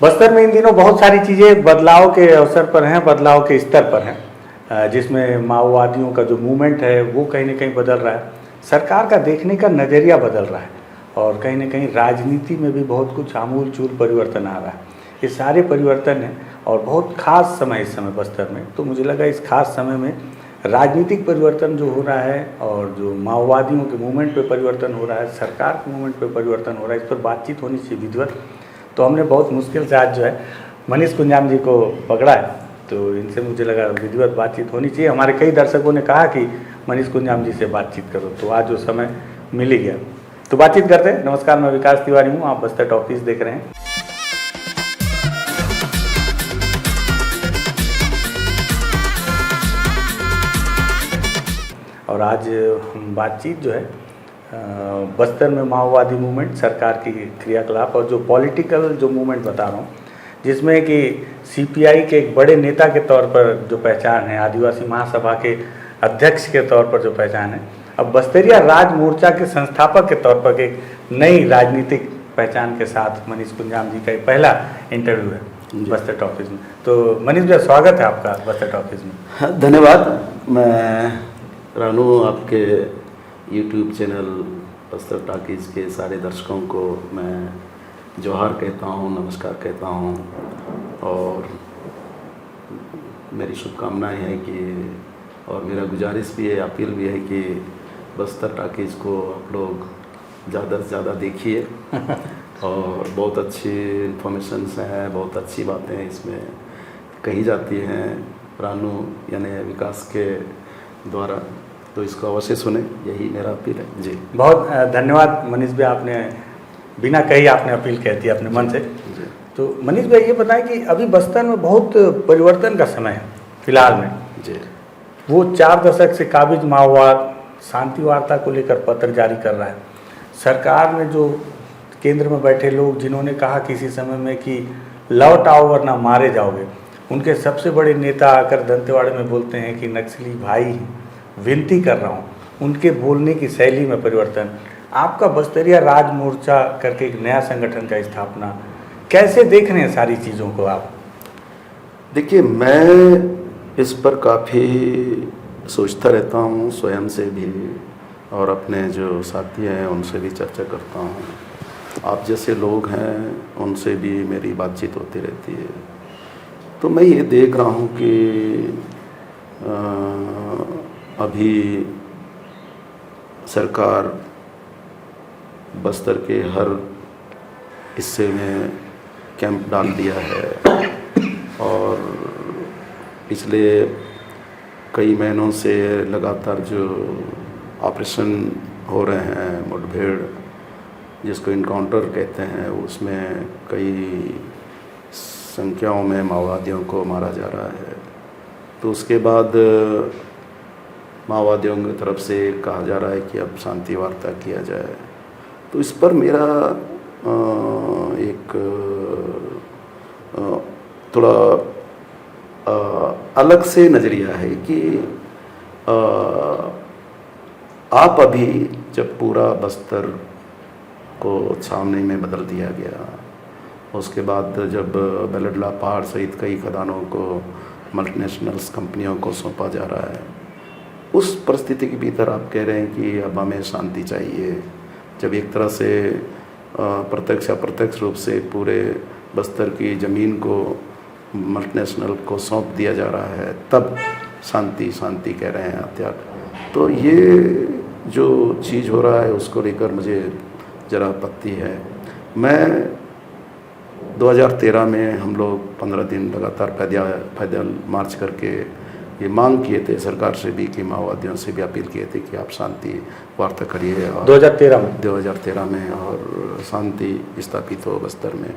बस्तर में इन दिनों बहुत सारी चीज़ें बदलाव के अवसर पर हैं, बदलाव के स्तर पर हैं, जिसमें माओवादियों का जो मूवमेंट है वो कहीं ना कहीं बदल रहा है, सरकार का देखने का नज़रिया बदल रहा है और कहीं ना कहीं राजनीति में भी बहुत कुछ आमूल चूल परिवर्तन आ रहा है। ये सारे परिवर्तन हैं और बहुत खास समय इस समय बस्तर में, तो मुझे लगा इस खास समय में राजनीतिक परिवर्तन जो हो रहा है और जो माओवादियों के मूवमेंट पे परिवर्तन हो रहा है, सरकार के मूवमेंट पे परिवर्तन हो रहा है, इस पर बातचीत होनी चाहिए विधिवत। तो हमने बहुत मुश्किल से आज जो है मनीष कुंजाम जी को पकड़ा है, तो इनसे मुझे लगा विधिवत बातचीत होनी चाहिए। हमारे कई दर्शकों ने कहा कि मनीष कुंजाम जी से बातचीत करो, तो आज वो समय मिल ही गया, तो बातचीत करते हैं। नमस्कार, मैं विकास तिवारी हूँ, आप बस्तर टॉकीज देख रहे हैं। और आज हम बातचीत जो है बस्तर में माओवादी मूवमेंट, सरकार की क्रियाकलाप और जो पॉलिटिकल जो मूवमेंट बता रहा हूँ, जिसमें कि सीपीआई के एक बड़े नेता के तौर पर जो पहचान है, आदिवासी महासभा के अध्यक्ष के तौर पर जो पहचान है, अब बस्तरिया राज मोर्चा के संस्थापक के तौर पर एक नई राजनीतिक पहचान के साथ मनीष कुंजाम जी का एक पहला इंटरव्यू है बस्तर टॉकीज में। तो मनीष भाई, स्वागत है आपका बस्तर टॉकीज में। धन्यवाद। मैं रानू, आपके यूट्यूब चैनल बस्तर टॉकीज के सारे दर्शकों को मैं जोहार कहता हूँ, नमस्कार कहता हूँ और मेरी शुभकामनाएं हैं कि, और मेरा गुजारिश भी है, अपील भी है कि बस्तर टॉकीज को आप लोग ज़्यादा से ज़्यादा देखिए और बहुत अच्छी इन्फॉर्मेशंस हैं, बहुत अच्छी बातें इसमें कही जाती हैं रानू यानी विकास के द्वारा, तो इसको अवश्य सुने, यही मेरा अपील है जी। बहुत धन्यवाद मनीष भाई, आपने बिना कही आपने अपील कह दी अपने मन से जी। तो मनीष भाई ये बताएं कि अभी बस्तर में बहुत परिवर्तन का समय है फिलहाल में जी। वो 4 दशक से काबिज माओवाद शांति वार्ता को लेकर पत्र जारी कर रहा है। सरकार में जो केंद्र में बैठे लोग जिन्होंने कहा किसी समय में कि लौट आओ वरना मारे जाओगे, उनके सबसे बड़े नेता आकर दंतेवाड़े में बोलते हैं कि नक्सली भाई विनती कर रहा हूँ, उनके बोलने की शैली में परिवर्तन। आपका बस्तरिया राज मोर्चा करके एक नया संगठन का स्थापना, कैसे देख रहे हैं सारी चीज़ों को आप? देखिए, मैं इस पर काफ़ी सोचता रहता हूँ, स्वयं से भी और अपने जो साथी हैं उनसे भी चर्चा करता हूँ। आप जैसे लोग हैं उनसे भी मेरी बातचीत होती रहती है। तो मैं ये देख रहा हूँ कि अभी सरकार बस्तर के हर हिस्से में कैंप डाल दिया है और पिछले कई महीनों से लगातार जो ऑपरेशन हो रहे हैं, मुठभेड़ जिसको इनकाउंटर कहते हैं, उसमें कई संख्याओं में माओवादियों को मारा जा रहा है। तो उसके बाद माओवादियों की तरफ से कहा जा रहा है कि अब शांति वार्ता किया जाए। तो इस पर मेरा एक थोड़ा अलग से नज़रिया है कि आप अभी जब पूरा बस्तर को छावनी में बदल दिया गया, उसके बाद जब बेलडला पहाड़ सहित कई खदानों को मल्टीनेशनल्स कंपनियों को सौंपा जा रहा है, उस परिस्थिति के भीतर आप कह रहे हैं कि अब हमें शांति चाहिए। जब एक तरह से प्रत्यक्ष अप्रत्यक्ष रूप से पूरे बस्तर की ज़मीन को मल्टीनेशनल को सौंप दिया जा रहा है, तब शांति शांति कह रहे हैं हत्यार। तो ये जो चीज़ हो रहा है उसको लेकर मुझे ज़रा आपत्ति है। मैं 2013 में हम लोग 15 दिन लगातार पैदल मार्च करके ये मांग किए थे सरकार से भी कि माओवादियों से भी अपील किए थे कि आप शांति वार्ता करिए। और 2013 में और शांति स्थापित हो बस्तर में।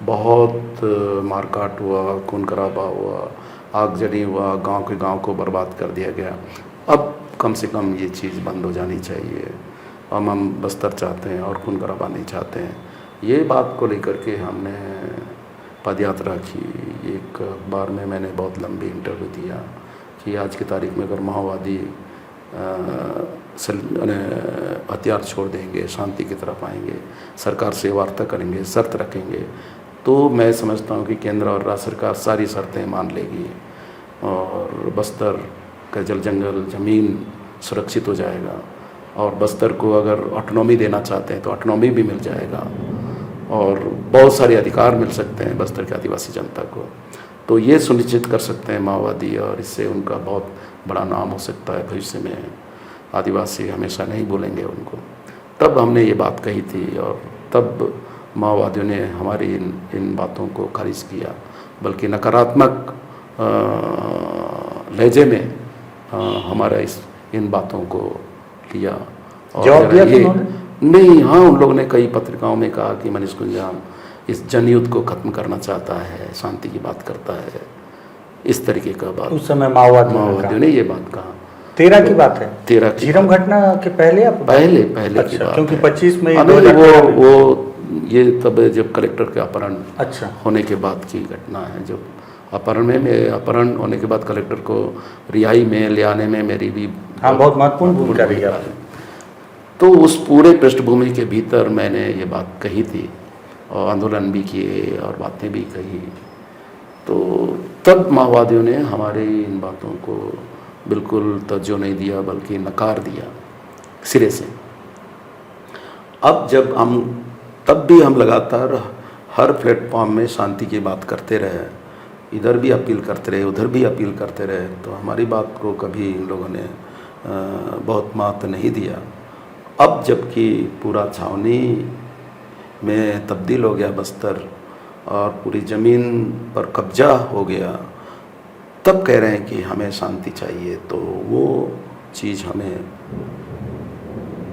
बहुत मारकाट हुआ, खून खराबा हुआ, आगजनी हुआ, गांव के गांव को बर्बाद कर दिया गया। अब कम से कम ये चीज़ बंद हो जानी चाहिए। हम बस्तर चाहते हैं और खून खराबा नहीं चाहते हैं। ये बात को लेकर के हमने पदयात्रा की। एक अखबार में मैंने बहुत लंबी इंटरव्यू दिया कि आज की तारीख में अगर माओवादी हथियार छोड़ देंगे, शांति की तरफ आएंगे, सरकार से वार्ता करेंगे, शर्त रखेंगे, तो मैं समझता हूँ कि केंद्र और राज्य सरकार सारी शर्तें मान लेगी और बस्तर का जल जंगल ज़मीन सुरक्षित हो जाएगा। और बस्तर को अगर ऑटोनॉमी देना चाहते हैं तो ऑटोनॉमी भी मिल जाएगा और बहुत सारे अधिकार मिल सकते हैं बस्तर के आदिवासी जनता को। तो ये सुनिश्चित कर सकते हैं माओवादी और इससे उनका बहुत बड़ा नाम हो सकता है भविष्य में। आदिवासी हमेशा नहीं भूलेंगे उनको। तब हमने ये बात कही थी और तब माओवादियों ने हमारी इन बातों को खारिज किया, बल्कि नकारात्मक लहजे में हमारा इन बातों को लिया। और जवाब दिया ये उन्होंने? नहीं, हाँ, उन लोगों ने कई पत्रिकाओं में कहा कि मनीष कुंजाम इस जनयुद्ध को ख़त्म करना चाहता है, शांति की बात करता है, इस तरीके का बात। उस समय माओवादियों ने ये बात कहा। 13 की बात है, 13 झीरम घटना के पहले या पहले अच्छा, की बात क्योंकि है। 25 में वो ये तब जब कलेक्टर के अपहरण अच्छा होने के बाद की घटना है। जब अपहरण होने के बाद कलेक्टर को रिहाई में ले आने में मेरी भी बहुत महत्वपूर्ण भूमिका रही है। तो उस पूरे पृष्ठभूमि के भीतर मैंने ये बात कही थी और आंदोलन भी किए और बातें भी कही। तो तब माओवादियों ने हमारे इन बातों को बिल्कुल तवज्जो नहीं दिया, बल्कि नकार दिया सिरे से। अब जब तब भी हम लगातार हर प्लेटफॉर्म में शांति की बात करते रहे, इधर भी अपील करते रहे, उधर भी अपील करते रहे, तो हमारी बात को कभी इन लोगों ने बहुत महत्व नहीं दिया। अब जबकि पूरा छावनी में तब्दील हो गया बस्तर और पूरी ज़मीन पर कब्जा हो गया, तब कह रहे हैं कि हमें शांति चाहिए। तो वो चीज़ हमें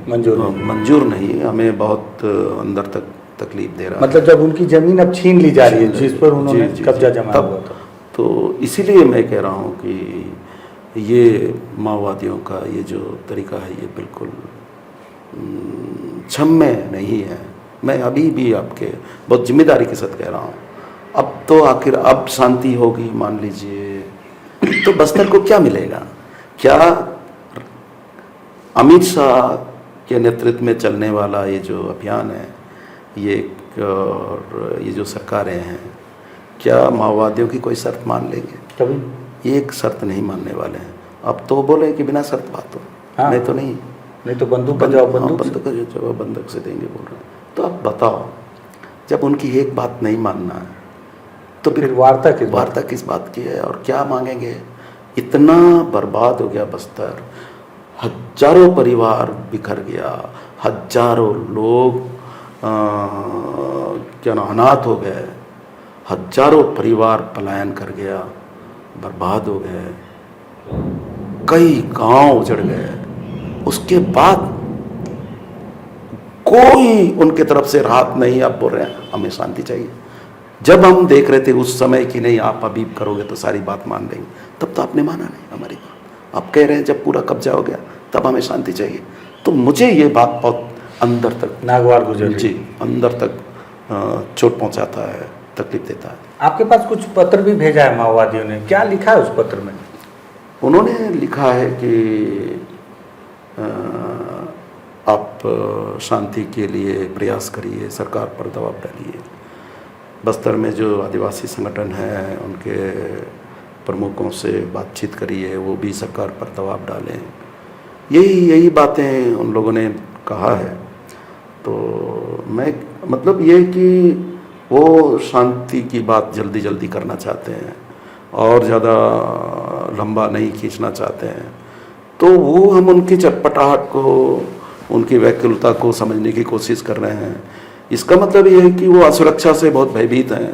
मंजूर नहीं, हमें बहुत अंदर तक तकलीफ दे रहा है। मतलब जब उनकी ज़मीन अब छीन ली जा रही है जिस पर उन्होंने कब्जा जमाया हुआ था, तो इसीलिए मैं कह रहा हूँ कि ये माओवादियों का ये जो तरीका है ये बिल्कुल क्षम्य नहीं है। मैं अभी भी आपके बहुत जिम्मेदारी के साथ कह रहा हूँ। अब तो आखिर अब शांति होगी मान लीजिए, तो बस्तर को क्या मिलेगा? क्या अमित शाह के नेतृत्व में चलने वाला ये जो अभियान है और ये जो सरकारें हैं, क्या माओवादियों की कोई शर्त मान लेंगे? कभी एक शर्त नहीं मानने वाले हैं। अब तो बोले कि बिना शर्त बात हो। हाँ। नहीं तो बंदूक का जवाब बंदूक से देंगे बोल रहे हैं। तो अब बताओ, जब उनकी एक बात नहीं मानना है तो फिर वार्ता किस बात की है और क्या मांगेंगे? इतना बर्बाद हो गया बस्तर, हजारों परिवार बिखर गया, हजारों लोग अनाथ हो गए, हजारों परिवार पलायन कर गया, बर्बाद हो गए, कई गांव उजड़ गए। उसके बाद कोई उनके तरफ से राहत नहीं। आप बोल रहे हैं हमें शांति चाहिए। जब हम देख रहे थे उस समय कि नहीं आप अभी करोगे तो सारी बात मान लेंगे, तब तो आपने माना नहीं हमारी बात। आप कह रहे हैं जब पूरा कब्जा हो गया तब हमें शांति चाहिए। तो मुझे ये बात बहुत अंदर तक नागवार गुजर जी अंदर तक चोट पहुंचाता है, तकलीफ देता है। आपके पास कुछ पत्र भी भेजा है माओवादियों ने, क्या लिखा है उस पत्र में? उन्होंने लिखा है कि आप शांति के लिए प्रयास करिए, सरकार पर दबाव डालिए, बस्तर में जो आदिवासी संगठन हैं उनके प्रमुखों से बातचीत करिए, वो भी सरकार पर दबाव डालें। यही बातें उन लोगों ने कहा है। तो मैं मतलब ये कि वो शांति की बात जल्दी जल्दी करना चाहते हैं और ज़्यादा लंबा नहीं खींचना चाहते हैं। तो वो हम उनकी चटपटाहट को, उनकी व्याकुलता को समझने की कोशिश कर रहे हैं। इसका मतलब ये है कि वो असुरक्षा से बहुत भयभीत हैं,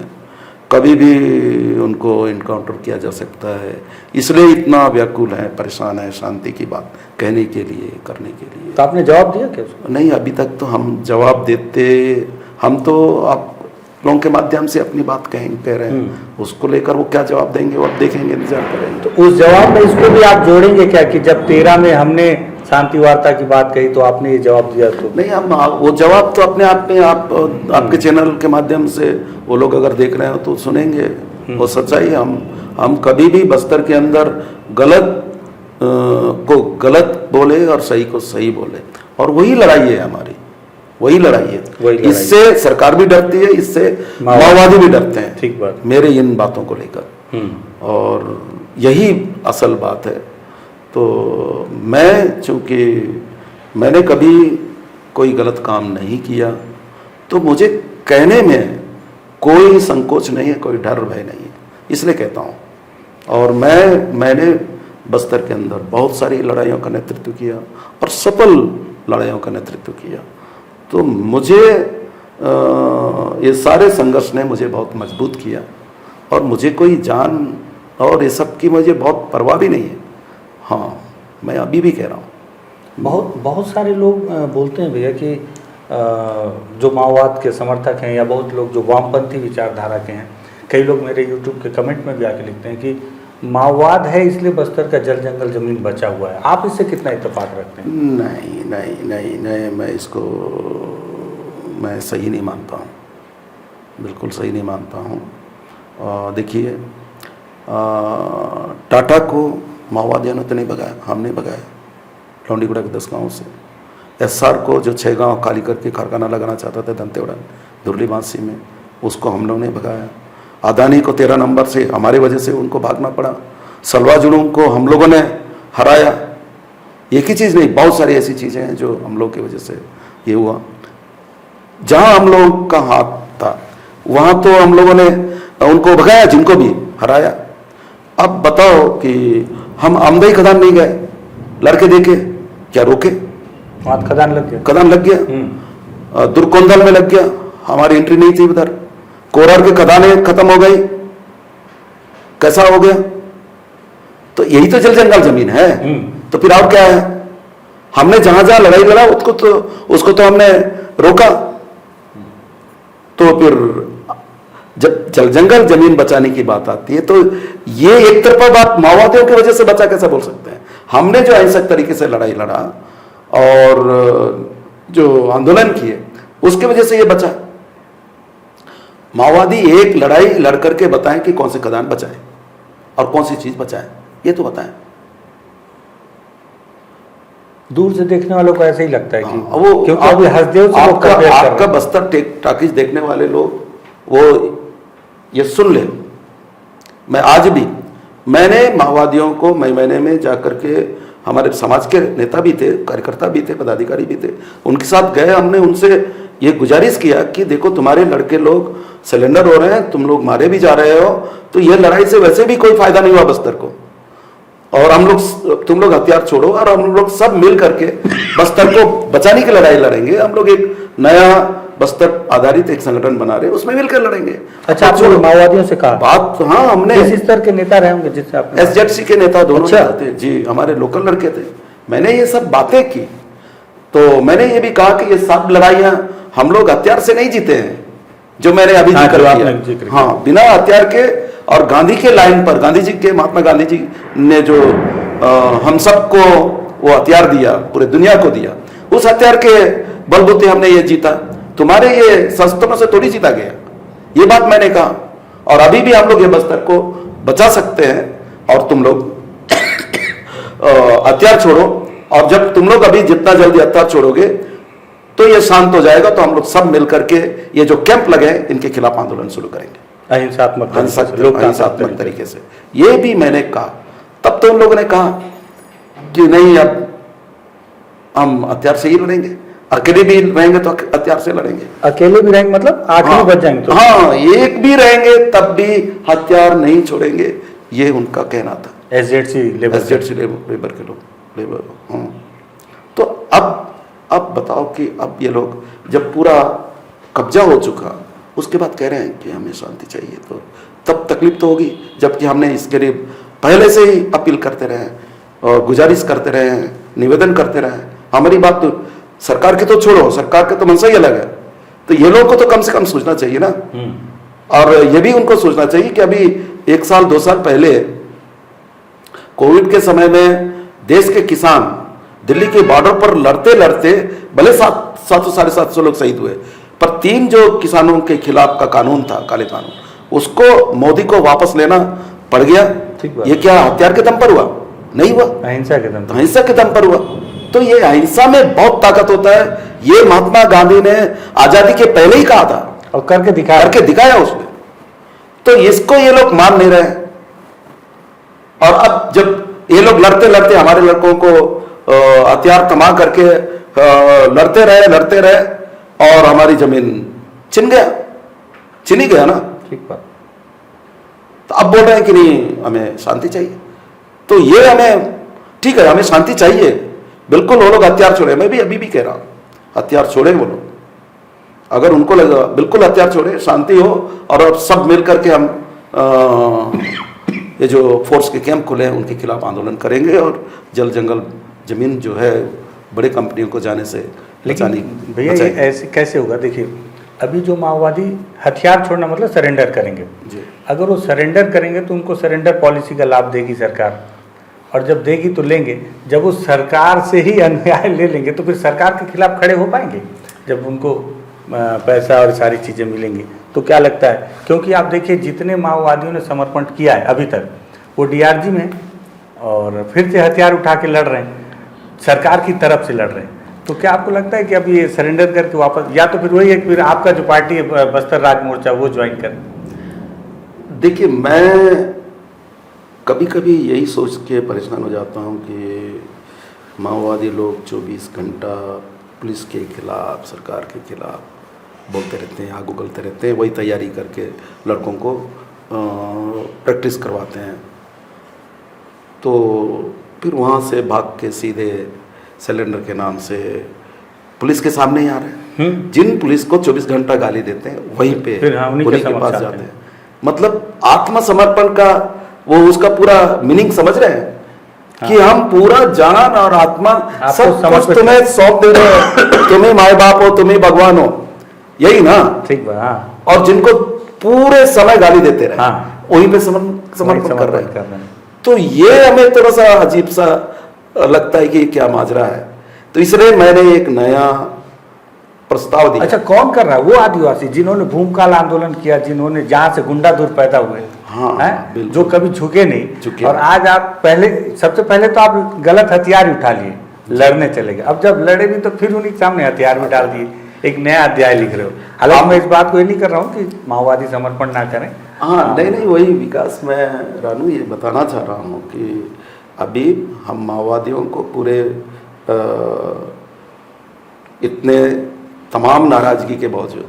कभी भी उनको इनकाउंटर किया जा सकता है, इसलिए इतना व्याकुल है, परेशान है शांति की बात कहने के लिए, करने के लिए। तो आपने जवाब दिया क्या उसको? नहीं, अभी तक तो हम जवाब देते, हम तो आप लोगों के माध्यम से अपनी बात कह रहे हैं। उसको लेकर वो क्या जवाब देंगे वो अब देखेंगे, इंतजार करेंगे। तो उस जवाब में इसको भी आप जोड़ेंगे क्या कि जब 13 में हमने शांति वार्ता की बात कही तो आपने ये जवाब दिया? तो नहीं, हम वो जवाब तो अपने आप में आपके चैनल के माध्यम से वो लोग अगर देख रहे हो तो सुनेंगे। वो सच्चाई हम कभी भी बस्तर के अंदर गलत को गलत बोले और सही को सही बोले, और वही लड़ाई है हमारी, वही लड़ाई है। वही लड़ाई। इससे सरकार भी डरती है, इससे माओवादी भी डरते हैं। ठीक बात। मेरे इन बातों को लेकर, और यही असल बात है। तो मैं, चूंकि मैंने कभी कोई गलत काम नहीं किया, तो मुझे कहने में कोई संकोच नहीं है, कोई डर भय नहीं है, इसलिए कहता हूँ। और मैंने बस्तर के अंदर बहुत सारी लड़ाइयों का नेतृत्व किया और सफल लड़ाइयों का नेतृत्व किया। तो मुझे ये सारे संघर्ष ने मुझे बहुत मजबूत किया, और मुझे कोई जान और ये सब की मुझे बहुत परवाह भी नहीं है। हाँ, मैं अभी भी कह रहा हूँ। बहुत सारे लोग बोलते हैं भैया कि जो माओवाद के समर्थक हैं, या बहुत लोग जो वामपंथी विचारधारा के हैं, कई लोग मेरे यूट्यूब के कमेंट में भी आके लिखते हैं कि माओवाद है इसलिए बस्तर का जल जंगल जमीन बचा हुआ है। आप इससे कितना इत्तेफाक रखते हैं? नहीं नहीं नहीं नहीं, मैं इसको मैं सही नहीं मानता हूँ, बिल्कुल सही नहीं मानता हूँ। देखिए, टाटा को माओवादियों ने तो नहीं भगाया, हमने भगाया लौंडीगुड़ा के 10 गाँव से। SR को जो 6 गांव खाली करके कारखाना लगाना चाहता था दंतेवाड़ा दुर्ली बांसी में, उसको हम लोगों ने भगाया। अदानी को 13 नंबर से हमारे वजह से उनको भागना पड़ा। सलवा जुलूम को हम लोगों ने हराया। एक ही चीज़ नहीं, बहुत सारी ऐसी चीज़ें हैं जो हम लोग की वजह से ये हुआ। जहाँ हम लोगों का हाथ था वहाँ तो हम लोगों ने उनको भगाया, जिनको भी हराया। अब बताओ कि हम आमदई खदान नहीं गए, लड़के देखे, क्या रोके? वहाँ खदान लग गया, खदान लग गया। दुर्कोंदल में लग गया, हमारी एंट्री नहीं थी उधर। कोरार के खदानें खत्म हो गई, कैसा हो गया? तो यही तो जल जंगल जमीन है। तो फिर और क्या है? हमने जहां जहां लड़ाई लड़ा उसको तो हमने रोका। तो फिर जब जल जंगल जमीन बचाने की बात आती है, तो ये एक तरफा बात माओवादियों की वजह से बचा कैसे बोल सकते हैं? हमने जो अहिंसक तरीके से लड़ाई लड़ा और जो आंदोलन किए, उसकी वजह से ये बचा। माओवादी एक लड़ाई लड़ करके बताएं कि कौन से खदान बचाए और कौन सी चीज बचाए, ये तो बताएं। दूर से देखने वालों को ऐसे ही लगता है कि वो क्योंकि अभी हसदेव से लोग कंपेयर कर रहे हैं। आपका बस्तर टाकीज देखने वाले लोग वो ये सुन ले, मैं आज भी, मैंने माओवादियों को महीने में जाकर के, हमारे समाज के नेता भी थे, कार्यकर्ता भी थे, पदाधिकारी भी थे, उनके साथ गए। हमने उनसे ये गुजारिश किया कि देखो तुम्हारे लड़के लोग सिलेंडर हो रहे हैं, तुम लोग मारे भी जा रहे हो, तो ये लड़ाई से वैसे भी कोई फायदा नहीं हुआ बस्तर को, और तुम लोग हथियार छोड़ो और हम लोग सब मिल करके बस्तर को बचाने की लड़ाई लड़ेंगे। हम लोग एक नया बस्तर आधारित एक संगठन बना रहे हैं, उसमें मिलकर लड़ेंगे। अच्छा, आप माओवादियों से कहा बात? हाँ, हमने इस स्तर के नेता रहे होंगे जिससे आप SZC के नेता दोनों अच्छा। थे जी, हमारे लोकल लड़के थे। मैंने ये सब बातें की, तो मैंने ये भी कहा कि ये सब लड़ाइयां हम लोग हथियार से नहीं जीते हैं, जो मैंने अभी जिक्र किया। हाँ, बिना हथियार के, और गांधी के लाइन पर, गांधी जी के, महात्मा गांधी जी ने जो हम सबको वो हथियार दिया, पूरे दुनिया को दिया, उस हथियार के बलबूते हमने ये जीता। तुम्हारे ये शस्त्रों से थोड़ी जीता गया, ये बात मैंने कहा। और अभी भी हम लोग ये बस्तर को बचा सकते हैं, और तुम लोग हथियार छोड़ो, और जब तुम लोग अभी जितना जल्दी हथियार छोड़ोगे तो ये शांत हो जाएगा। तो हम लोग सब मिलकर के ये जो कैंप लगे इनके खिलाफ आंदोलन शुरू करेंगे, अहिंसात्मक तरीके से। ये भी मैंने कहा। तब तो उन लोगों ने कहा कि नहीं, अब हम हथियार से ही लड़ेंगे, अकेले भी रहेंगे तो हथियार से लड़ेंगे। अकेले भी रहेंगे मतलब आखिरी बच जाएंगे तो? हाँ, एक भी रहेंगे तब भी हथियार नहीं छोड़ेंगे, ये उनका कहना था। SZC लेबर के लोग, लेबर। हाँ, तो अब बताओ कि अब ये लोग जब पूरा कब्जा हो चुका, उसके बाद कह रहे हैं कि हमें शांति चाहिए, तो तब तकलीफ तो होगी। जबकि हमने इसके लिए पहले से ही अपील करते रहे और गुजारिश करते रहे हैं, निवेदन करते रहे। हमारी बात तो सरकार की तो छोड़ो, सरकार का तो मनसा ही अलग है, तो ये लोग को तो कम से कम सोचना चाहिए ना। और ये भी उनको सोचना चाहिए कि अभी 1 साल 2 साल पहले कोविड के समय में देश के किसान दिल्ली के बॉर्डर पर लड़ते लड़ते भले 700 साढ़े 700 लोग शहीद हुए, पर 3 जो किसानों के खिलाफ का कानून था, काले कानून, उसको मोदी को वापस लेना पड़ गया। ये क्या हथियार के दम पर हुआ? नहीं हुआ, अहिंसा के दम पर हुआ। तो ये अहिंसा में बहुत ताकत होता है, ये महात्मा गांधी ने आजादी के पहले ही कहा था और करके दिखाया उसने। तो इसको ये लोग मान नहीं रहे। और अब जब ये लोग लड़ते लड़ते हमारे लड़कों को हथियार थमा करके लड़ते रहे और हमारी जमीन छिनी गया ना। ठीक बात। तो अब बोल रहे हैं कि नहीं हमें शांति चाहिए। तो ये हमें ठीक है, हमें शांति चाहिए, बिल्कुल वो लोग हथियार छोड़े। मैं भी अभी भी कह रहा हूं हथियार छोड़े वो लोग, अगर उनको लगा बिल्कुल हथियार छोड़े, शांति हो और अब सब मिल करके हम ये जो फोर्स के कैंप खुले हैं उनके खिलाफ आंदोलन करेंगे और जल जंगल जमीन जो है बड़े कंपनियों को जाने से लेकिन भैया ये ऐसे कैसे होगा? देखिए अभी जो माओवादी हथियार छोड़ना मतलब सरेंडर करेंगे जी। अगर वो सरेंडर करेंगे तो उनको सरेंडर पॉलिसी का लाभ देगी सरकार, और जब देगी तो लेंगे। जब वो सरकार से ही अन्याय ले लेंगे तो फिर सरकार के खिलाफ खड़े हो पाएंगे जब उनको पैसा और सारी चीज़ें मिलेंगी? तो क्या लगता है, क्योंकि आप देखिए जितने माओवादियों ने समर्पण किया है अभी तक वो डीआरजी में और फिर से हथियार उठा के लड़ रहे हैं, सरकार की तरफ से लड़ रहे हैं। तो क्या आपको लगता है कि अब ये सरेंडर करके वापस, या तो फिर वही है फिर आपका जो पार्टी है बस्तर राज मोर्चा वो ज्वाइन करें? देखिए मैं कभी कभी यही सोच के परेशान हो जाता हूँ कि माओवादी लोग 24 घंटा पुलिस के खिलाफ, सरकार के खिलाफ बोलते रहते हैं, आग उगलते रहते हैं, वही तैयारी करके लड़कों को प्रैक्टिस करवाते हैं। तो फिर वहाँ से भाग के सीधे सिलेंडर के नाम से पुलिस के सामने ही आ रहे हैं। जिन पुलिस को 24 घंटा गाली देते हैं वहीं पे उन्हीं के पास जाते हैं। मतलब आत्मसमर्पण का वो उसका पूरा मीनिंग समझ रहे हैं कि हम पूरा जान और आत्मा सब कुछ तुम्हें सौंप दे रहे हैं, तुम्हें माए बाप हो, तुम्हें भगवान हो, यही ना? ठीक है। हाँ। और जिनको पूरे समय गाली देते रहे वहीं पे समर्पण कर रहे हैं। तो ये हमें थोड़ा सा अजीब सा लगता है कि क्या माजरा है। तो इसलिए मैंने एक नया प्रस्ताव दिया। अच्छा, कौन कर रहा है? वो आदिवासी जिन्होंने भूमकाल आंदोलन किया, जिन्होंने जहां से गुंडा दूर पैदा हुए, हाँ, जो कभी झुके नहीं। और आज आप सबसे पहले तो आप गलत हथियार उठा लिए, लड़ने चले गए। अब जब लड़े भी तो फिर उन्हीं के सामने हथियार भी डाल दिए, एक नया अध्याय लिख रहे हो। हालांकि मैं इस बात को ये नहीं कर रहा हूँ कि माओवादी समर्पण ना करें। हाँ, नहीं, वही विकास मैं रानू ये बताना चाह रहा हूँ कि अभी हम माओवादियों को पूरे इतने तमाम नाराजगी के बावजूद,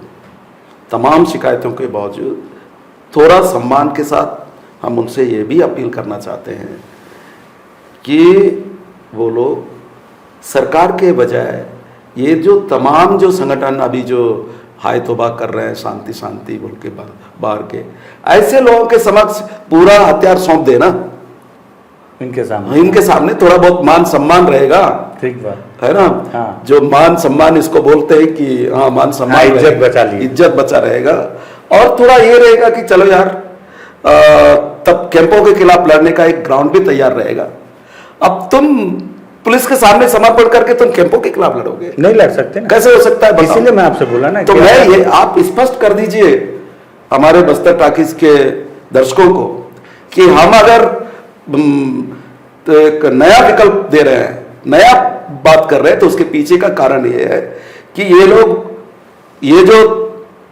तमाम शिकायतों के बावजूद थोड़ा सम्मान के साथ हम उनसे ये भी अपील करना चाहते हैं कि वो लोग सरकार के बजाय ये जो तमाम जो संगठन अभी जो हाय तौबा कर रहे हैं शांति शांति बोल के बाहर के, ऐसे लोगों के समक्ष पूरा हथियार सौंप देना। इनके सामने थोड़ा बहुत मान सम्मान रहेगा। ठीक बात है ना? हाँ। जो मान सम्मान इसको बोलते हैं कि हाँ मान सम्मान, हाँ, इज्जत बचा रहेगा। और थोड़ा ये रहेगा कि चलो यार तब कैंपों के खिलाफ लड़ने का एक ग्राउंड भी तैयार रहेगा। अब तुम पुलिस के सामने समर्पण करके तुम कैंपों के खिलाफ लड़ोगे? नहीं लड़ सकते ना। कैसे हो सकता है? इसीलिए मैं आपसे बोला ना। तो मैं ये आप स्पष्ट कर दीजिए हमारे बस्तर टाकीज के दर्शकों को कि हम अगर तो एक नया विकल्प दे रहे हैं, नया बात कर रहे हैं, तो उसके पीछे का कारण ये है कि ये लोग ये जो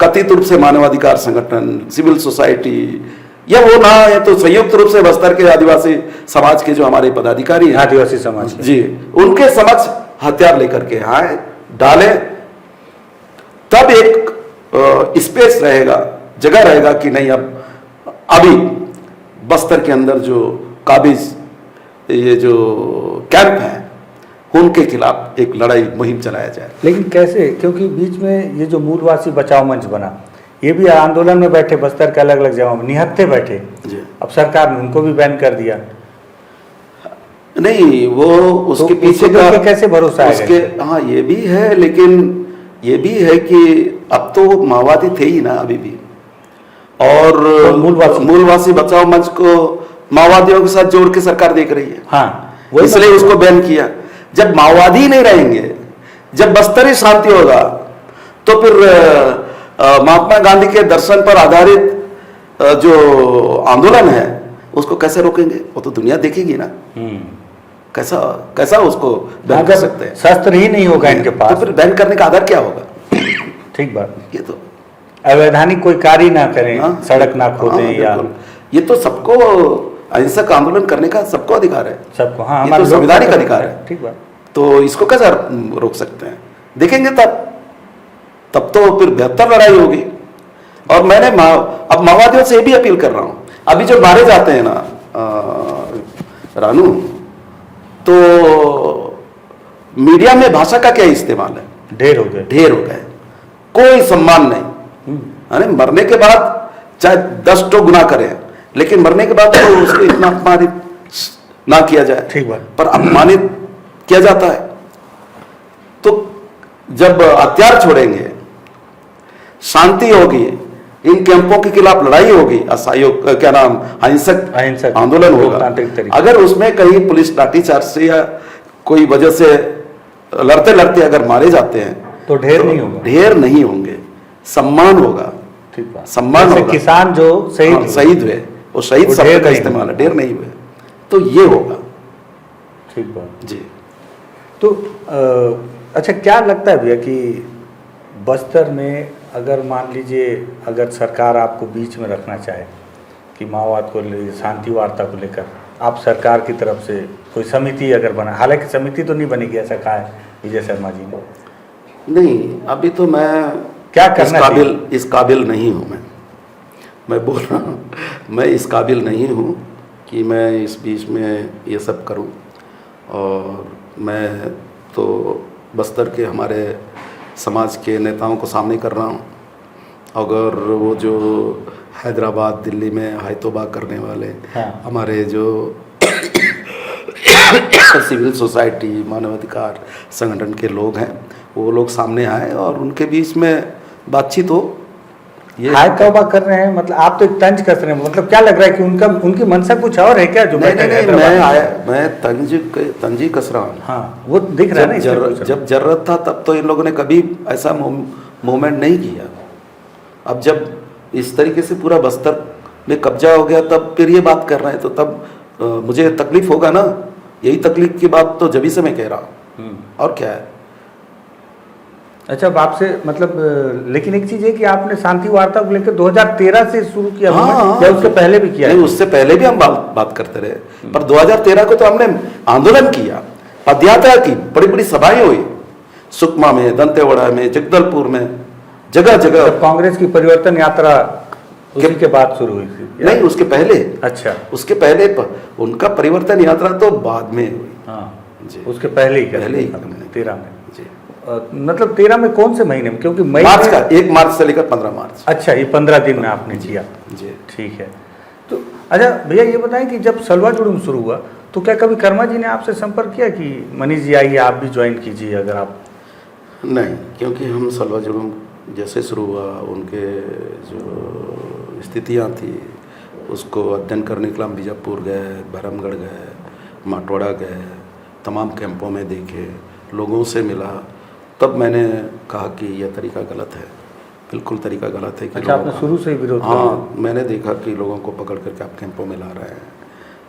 कथित रूप से मानवाधिकार संगठन, सिविल सोसाइटी या वो ना है तो संयुक्त रूप से बस्तर के आदिवासी समाज के जो हमारे पदाधिकारी हैं, आदिवासी समाज जी, उनके समक्ष हथियार लेकर के आए डाले, तब एक स्पेस रहेगा, जगह रहेगा कि नहीं अब अभी बस्तर के अंदर जो काबिज ये जो कैंप है उनके खिलाफ एक लड़ाई मुहिम चलाया जाए। लेकिन कैसे? क्योंकि बीच में ये जो मूलवासी बचाओ मंच बना, ये भी आंदोलन में बैठे, बस्तर के अलग अलग जगहों में निहत्थे बैठे। अब सरकार ने उनको भी बैन कर दिया। नहीं, वो उसके पीछे का कैसे भरोसा है उसके? हाँ, ये भी है, लेकिन ये भी है कि अब तो माओवादी थे ही ना अभी भी, और मूलवासी बचाओ मंच को माओवादियों के साथ जोड़ के सरकार देख रही है। हाँ, इसलिए उसको बैन किया। जब माओवादी नहीं रहेंगे, जब बस्तर ही शांति होगा, तो फिर महात्मा गांधी के दर्शन पर आधारित जो आंदोलन है उसको कैसे रोकेंगे? वो तो दुनिया देखेगी ना। कैसा कैसा उसको बैन कर सकते हैं? शस्त्र ही नहीं होगा इनके तो पास, फिर बैन करने का आधार क्या होगा? ठीक बात। ये तो अवैधानिक कोई कार्य ना करें, हाँ, सड़क ना खोदें या बिल्कुल। ये तो सबको अहिंसक आंदोलन करने का सबको अधिकार है, सबको, हाँ, ये हमारे तो संवैधानिक लोकतंत्र अधिकार है। ठीक बात। तो इसको कैसे रोक सकते हैं? देखेंगे तब तो फिर बेहतर लड़ाई होगी। और मैंने अब माओवादियों से भी अपील कर रहा हूं, अभी जो मारे जाते हैं ना रानू, तो मीडिया में भाषा का क्या इस्तेमाल है? ढेर हो गए, कोई सम्मान नहीं। अरे मरने के बाद चाहे 10 टो गुनाह करें, लेकिन मरने के बाद तो उसको इतना अपमानित ना किया जाए, ठीक बात। पर अपमानित किया जाता है। तो जब हथियार छोड़ेंगे, शांति होगी, इन कैंपों के खिलाफ लड़ाई होगी, असहयोग क्या नाम अहिंसक आंदोलन होगा, अगर उसमें कहीं पुलिस लाठीचार्ज से या कोई वजह से लड़ते लड़ते अगर मारे जाते हैं तो ढेर नहीं होगा, ढेर नहीं होंगे, सम्मान होगा, ठीक बात। सम्मान होगा। किसान जो शहीद हुए, वो शहीद शब्द का इस्तेमाल है, ढेर नहीं हुए, तो ये होगा। ठीक बात जी। तो अच्छा, क्या लगता है भैया कि बस्तर में अगर मान लीजिए अगर सरकार आपको बीच में रखना चाहे कि माओवाद को शांति वार्ता को लेकर आप सरकार की तरफ से कोई समिति अगर बना, हालांकि समिति तो नहीं बनेगी, ऐसा कहा है विजय शर्मा जी ने। नहीं, अभी तो मैं क्या करना इस काबिल नहीं हूँ। मैं बोल रहा हूँ, मैं इस काबिल नहीं हूँ कि मैं इस बीच में ये सब करूँ। और मैं तो बस्तर के हमारे समाज के नेताओं को सामने कर रहा हूँ। अगर वो जो हैदराबाद दिल्ली में हायतोबा करने वाले हमारे जो सिविल सोसाइटी मानवाधिकार संगठन के लोग हैं, वो लोग सामने आए और उनके बीच में बातचीत हो। ये हायतोबा कर रहे हैं, मतलब आप तो एक तंज कस रहे हैं, मतलब क्या लग रहा है कि उनकी मंशा कुछ और है क्या? जो मैं तंजी कस रहा हूँ। हाँ, वो दिख रहा है ना। जब जरूरत था तब तो इन लोगों ने कभी ऐसा मूवमेंट नहीं किया। अब जब इस तरीके से पूरा बस्तर में कब्जा हो गया, तब फिर ये बात कर रहे हैं, तो तब मुझे तकलीफ होगा ना। यही तकलीफ की बात तो जब से मैं कह रहा हूँ, और क्या है। अच्छा, अब आपसे मतलब, लेकिन एक चीज है कि आपने शांति वार्ता को लेकर 2013 से शुरू किया, या उससे पहले भी किया? नहीं, उससे पहले भी हम बात करते रहे, पर 2013 को तो हमने आंदोलन किया, पदयात्रा की, बड़ी बड़ी सभाएं हुई, सुकमा में, दंतेवाड़ा में, जगदलपुर में, जगह जगह। कांग्रेस की परिवर्तन यात्रा उसी के बाद शुरू हुई थी? नहीं, उसके पहले। अच्छा, उसके पहले उनका परिवर्तन यात्रा तो बाद में हुई। हाँ जी, उसके पहले ही 13 में जी। मतलब 13 में कौन से महीने में? क्योंकि मई मार्च का 1 मार्च से लेकर 15 मार्च। अच्छा, ये 15 दिन में आपने किया जी। ठीक है। तो अच्छा भैया, ये बताएं कि जब सलवा जुड़ूम शुरू हुआ तो क्या कभी कर्मा जी ने आपसे संपर्क किया कि मनीष जी आइए आप भी ज्वाइन कीजिए? अगर आप नहीं, क्योंकि हम सलवा जुड़ूम जैसे शुरू हुआ, उनके जो स्थितियाँ थी उसको अध्ययन करने के लिए हम बीजापुर गए, बहरमगढ़ गए, माटवाड़ा गए, तमाम कैंपों में देखे, लोगों से मिला, तब मैंने कहा कि यह तरीका गलत है, बिल्कुल तरीका गलत है। कि अच्छा, आपने शुरू से ही विरोध? हाँ, मैंने देखा कि लोगों को पकड़ करके आप कैंपों में ला रहे हैं,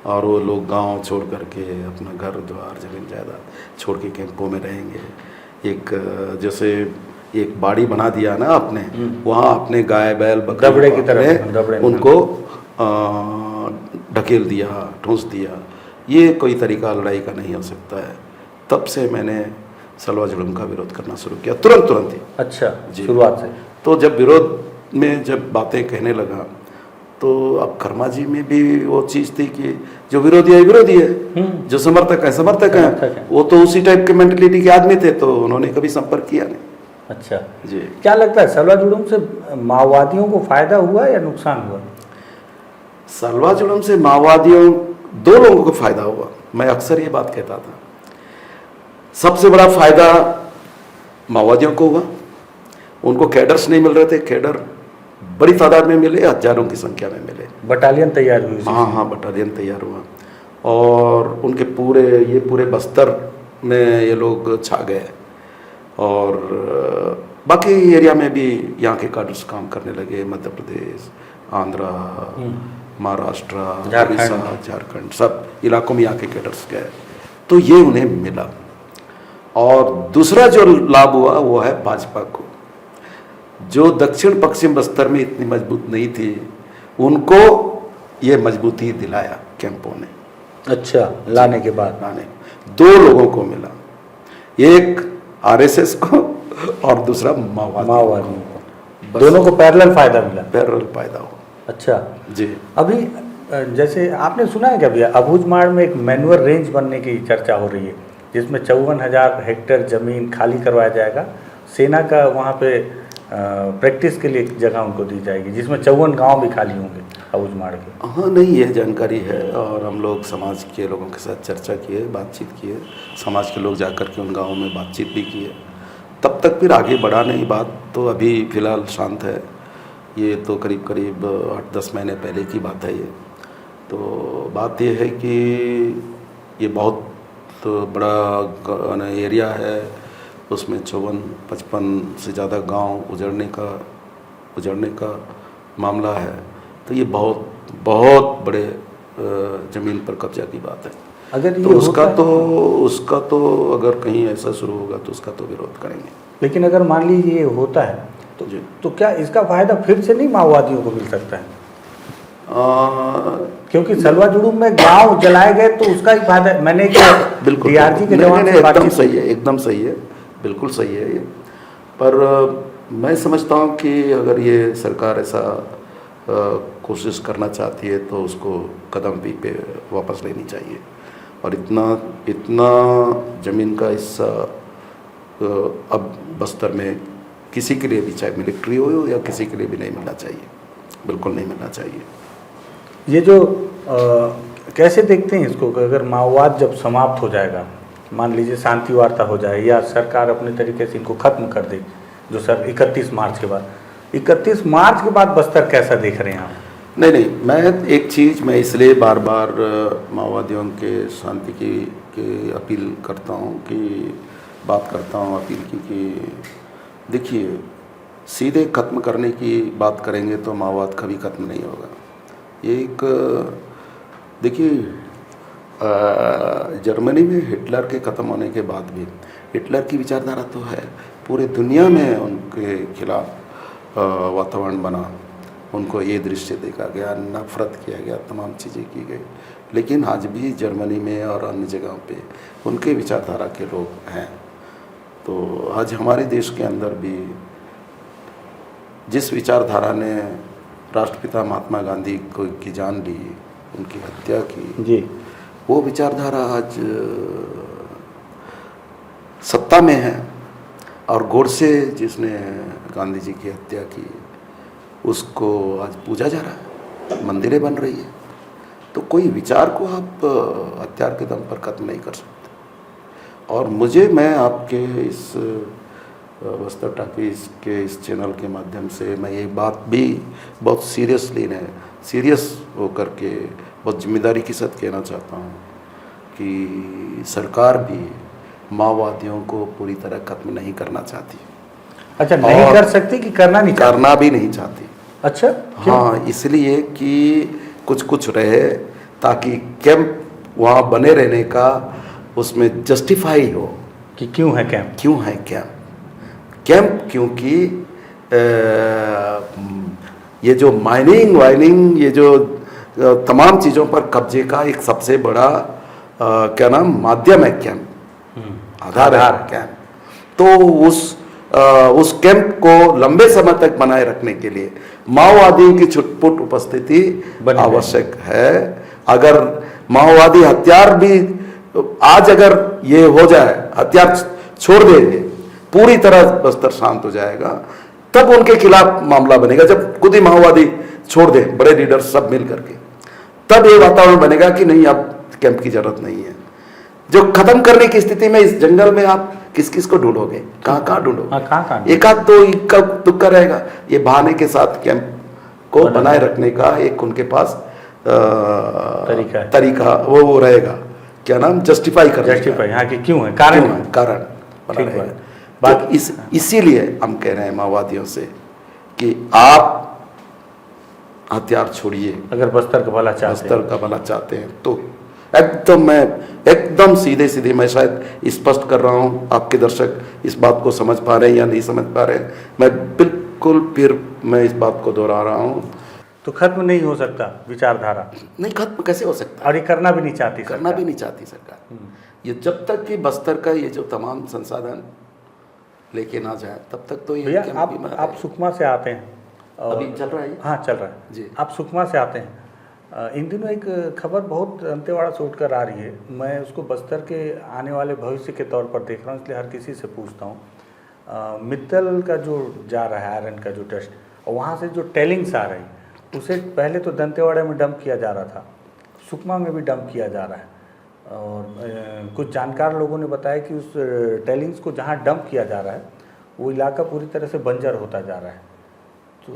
और वो लोग गांव छोड़ करके अपना घर द्वार जमीन जायदाद छोड़ के कैंपों में रहेंगे। एक जैसे एक बाड़ी बना दिया ना आपने, वहाँ अपने गाय बैल बकरे की तरह उनको ढकेल दिया, ठूंस दिया। ये कोई तरीका लड़ाई का नहीं हो सकता है। तब से मैंने सलवा जुलूम का विरोध करना शुरू किया, तुरंत ही। अच्छा जी, शुरुआत से। तो जब विरोध में जब बातें कहने लगा, तो अब कर्मा जी में भी वो चीज़ थी कि जो विरोधी है विरोधी है, जो समर्थक है समर्थक है। वो तो उसी टाइप के मेंटलिटी के आदमी थे, तो उन्होंने कभी संपर्क किया नहीं। अच्छा जी। क्या लगता है सलवा जुलूम से माओवादियों को फायदा हुआ या नुकसान हुआ? सलवा जुलूम से माओवादियों, दो लोगों को फायदा हुआ। मैं अक्सर ये बात कहता था, सबसे बड़ा फायदा माओवादियों को हुआ। उनको कैडर्स नहीं मिल रहे थे, कैडर बड़ी तादाद में मिले, हजारों की संख्या में मिले, बटालियन तैयार हुई। हाँ, बटालियन तैयार हुआ, और उनके पूरे बस्तर में ये लोग छा गए। और बाकी एरिया में भी यहाँ के कैडर्स काम करने लगे, मध्य प्रदेश, आंध्रा, महाराष्ट्र, उड़ीसा, झारखंड, सब इलाकों में यहाँ के कैडर्स गए। तो ये उन्हें मिला। और दूसरा जो लाभ हुआ वो है भाजपा को, जो दक्षिण पश्चिम बस्तर में इतनी मजबूत नहीं थी, उनको ये मजबूती दिलाया कैंपों ने। अच्छा, लाने के बाद लाने 2 लोगों को मिला, एक आरएसएस को और दूसरा माओवादियों को, दोनों को पैरेलल फायदा मिला। पैरेलल फायदा हो। अच्छा जी। अभी जैसे आपने सुना है क्या भैया, अबूझमाड़ में एक मैनुअल रेंज बनने की चर्चा हो रही है, जिसमें 54,000 हेक्टेयर ज़मीन खाली करवाया जाएगा, सेना का वहाँ पे प्रैक्टिस के लिए जगह उनको दी जाएगी, जिसमें 54 गांव भी खाली होंगे अबूझमाड़ के। हाँ, नहीं, ये जानकारी है और हम लोग समाज के लोगों के साथ चर्चा किए, बातचीत किए, समाज के लोग जाकर के उन गाँवों में बातचीत भी किए। तब तक फिर आगे बढ़ा नहीं बात, तो अभी फ़िलहाल शांत है। ये तो करीब करीब 8-10 महीने पहले की बात है ये। तो बात ये है कि ये बहुत बड़ा एरिया है, उसमें 54-55 से ज़्यादा गांव उजड़ने का मामला है। तो ये बहुत बहुत बड़े ज़मीन पर कब्जा की बात है। अगर तो उसका तो अगर कहीं ऐसा शुरू होगा तो उसका तो विरोध करेंगे। लेकिन अगर मान लीजिए ये होता है तो क्या इसका फायदा फिर से नहीं माओवादियों को मिल सकता है? क्योंकि सलवा जुड़ूम में गांव जलाए गए तो उसका ही फायदा। मैंने बिल्कुल डीआरजी के जवान से एकदम सही है, एकदम सही है, बिल्कुल सही है ये। पर मैं समझता हूँ कि अगर ये सरकार ऐसा कोशिश करना चाहती है तो उसको कदम भी पे वापस लेनी चाहिए। और इतना ज़मीन का हिस्सा अब बस्तर में किसी के लिए भी, चाहे मिलिट्री हो या किसी के लिए भी नहीं मिलना चाहिए, बिल्कुल नहीं मिलना चाहिए। ये जो कैसे देखते हैं इसको, अगर माओवाद जब समाप्त हो जाएगा, मान लीजिए शांति वार्ता हो जाए या सरकार अपने तरीके से इनको ख़त्म कर दे, जो सर 31 मार्च के बाद, 31 मार्च के बाद बस्तर कैसा देख रहे हैं आप? नहीं, मैं एक चीज़ मैं इसलिए बार बार माओवादियों के शांति की अपील करता हूँ, कि बात करता हूँ अपील की, कि देखिए, सीधे ख़त्म करने की बात करेंगे तो माओवाद कभी ख़त्म नहीं होगा। एक देखिए, जर्मनी में हिटलर के ख़त्म होने के बाद भी हिटलर की विचारधारा तो है, पूरे दुनिया में उनके खिलाफ वातावरण बना, उनको ये दृश्य देखा गया, नफरत किया गया, तमाम चीज़ें की गई। लेकिन आज भी जर्मनी में और अन्य जगहों पे उनके विचारधारा के लोग हैं। तो आज हमारे देश के अंदर भी जिस विचारधारा ने राष्ट्रपिता महात्मा गांधी को की जान ली, उनकी हत्या की जी, वो विचारधारा आज सत्ता में है। और गोडसे जिसने गांधी जी की हत्या की, उसको आज पूजा जा रहा है, मंदिरें बन रही है। तो कोई विचार को आप हथियार के दम पर खत्म नहीं कर सकते। और मैं आपके इस बस्तर टॉकीज के इस चैनल के माध्यम से मैं ये बात भी बहुत सीरियस होकर के बहुत जिम्मेदारी के साथ कहना चाहता हूँ कि सरकार भी माओवादियों को पूरी तरह खत्म नहीं करना चाहती। अच्छा, नहीं कर सकती कि करना भी नहीं चाहती। अच्छा, हाँ, इसलिए कि कुछ रहे, ताकि कैंप वहाँ बने रहने का उसमें जस्टिफाई हो कि क्यों है कैंप। क्योंकि ये जो माइनिंग वाइनिंग, ये जो तमाम चीज़ों पर कब्जे का एक सबसे बड़ा माध्यम है कैंप, आधार है कैंप। तो उस कैंप को लंबे समय तक बनाए रखने के लिए माओवादियों की छुटपुट उपस्थिति आवश्यक है। अगर माओवादी हथियार भी आज अगर ये हो जाए, हथियार छोड़ देंगे, पूरी तरह बस्तर शांत हो जाएगा, तब उनके खिलाफ मामला बनेगा। जब खुद ही माओवादी छोड़ दे, बड़े लीडर सब मिल करके, तब ये वातावरण बनेगा कि नहीं, अब कैंप की जरूरत नहीं है। जो खत्म करने की स्थिति में इस जंगल में आप किस को ढूंढोगे, कहाँ ढूंढोगे? एक आध तो इक्का दुक्का रहेगा। ये बहाने के साथ कैंप को बनाए रखने का एक उनके पास तरीका वो रहेगा, जस्टिफाई हाँ, कि क्यों है, कारण बना रहेगा। बात इसीलिए हम कह रहे हैं माओवादियों से कि आप हथियार छोड़िए, अगर बस्तर का भला चाहते हैं तो मैं एकदम सीधे सीधे मैं शायद स्पष्ट कर रहा हूँ, आपके दर्शक इस बात को समझ पा रहे हैं या नहीं समझ पा रहे हैं, मैं बिल्कुल फिर मैं इस बात को दोहरा रहा हूँ। तो खत्म नहीं हो सकता विचारधारा, नहीं, खत्म कैसे हो सकता और ये करना भी नहीं चाहती करना सरकार। भी नहीं चाहती सरकार। ये जब तक कि बस्तर का ये जो तमाम संसाधन लेके ना जाए तब तक तो ये भैया क्या बीमार आप है। सुकमा से आते हैं और अभी चल रहा है ये? हाँ चल रहा है जी। आप सुकमा से आते हैं। इन दिनों एक खबर बहुत दंतेवाड़ा से उठकर आ रही है, मैं उसको बस्तर के आने वाले भविष्य के तौर पर देख रहा हूँ, इसलिए हर किसी से पूछता हूँ। मित्तल का जो जा रहा है आयरन का जो टेस्ट, और वहाँ से जो टेलिंग्स आ रही, उसे पहले तो दंतेवाड़ा में डंप किया जा रहा था, सुकमा में भी डंप किया जा रहा है। और कुछ जानकार लोगों ने बताया कि उस टेलिंग्स को जहाँ डंप किया जा रहा है वो इलाका पूरी तरह से बंजर होता जा रहा है। तो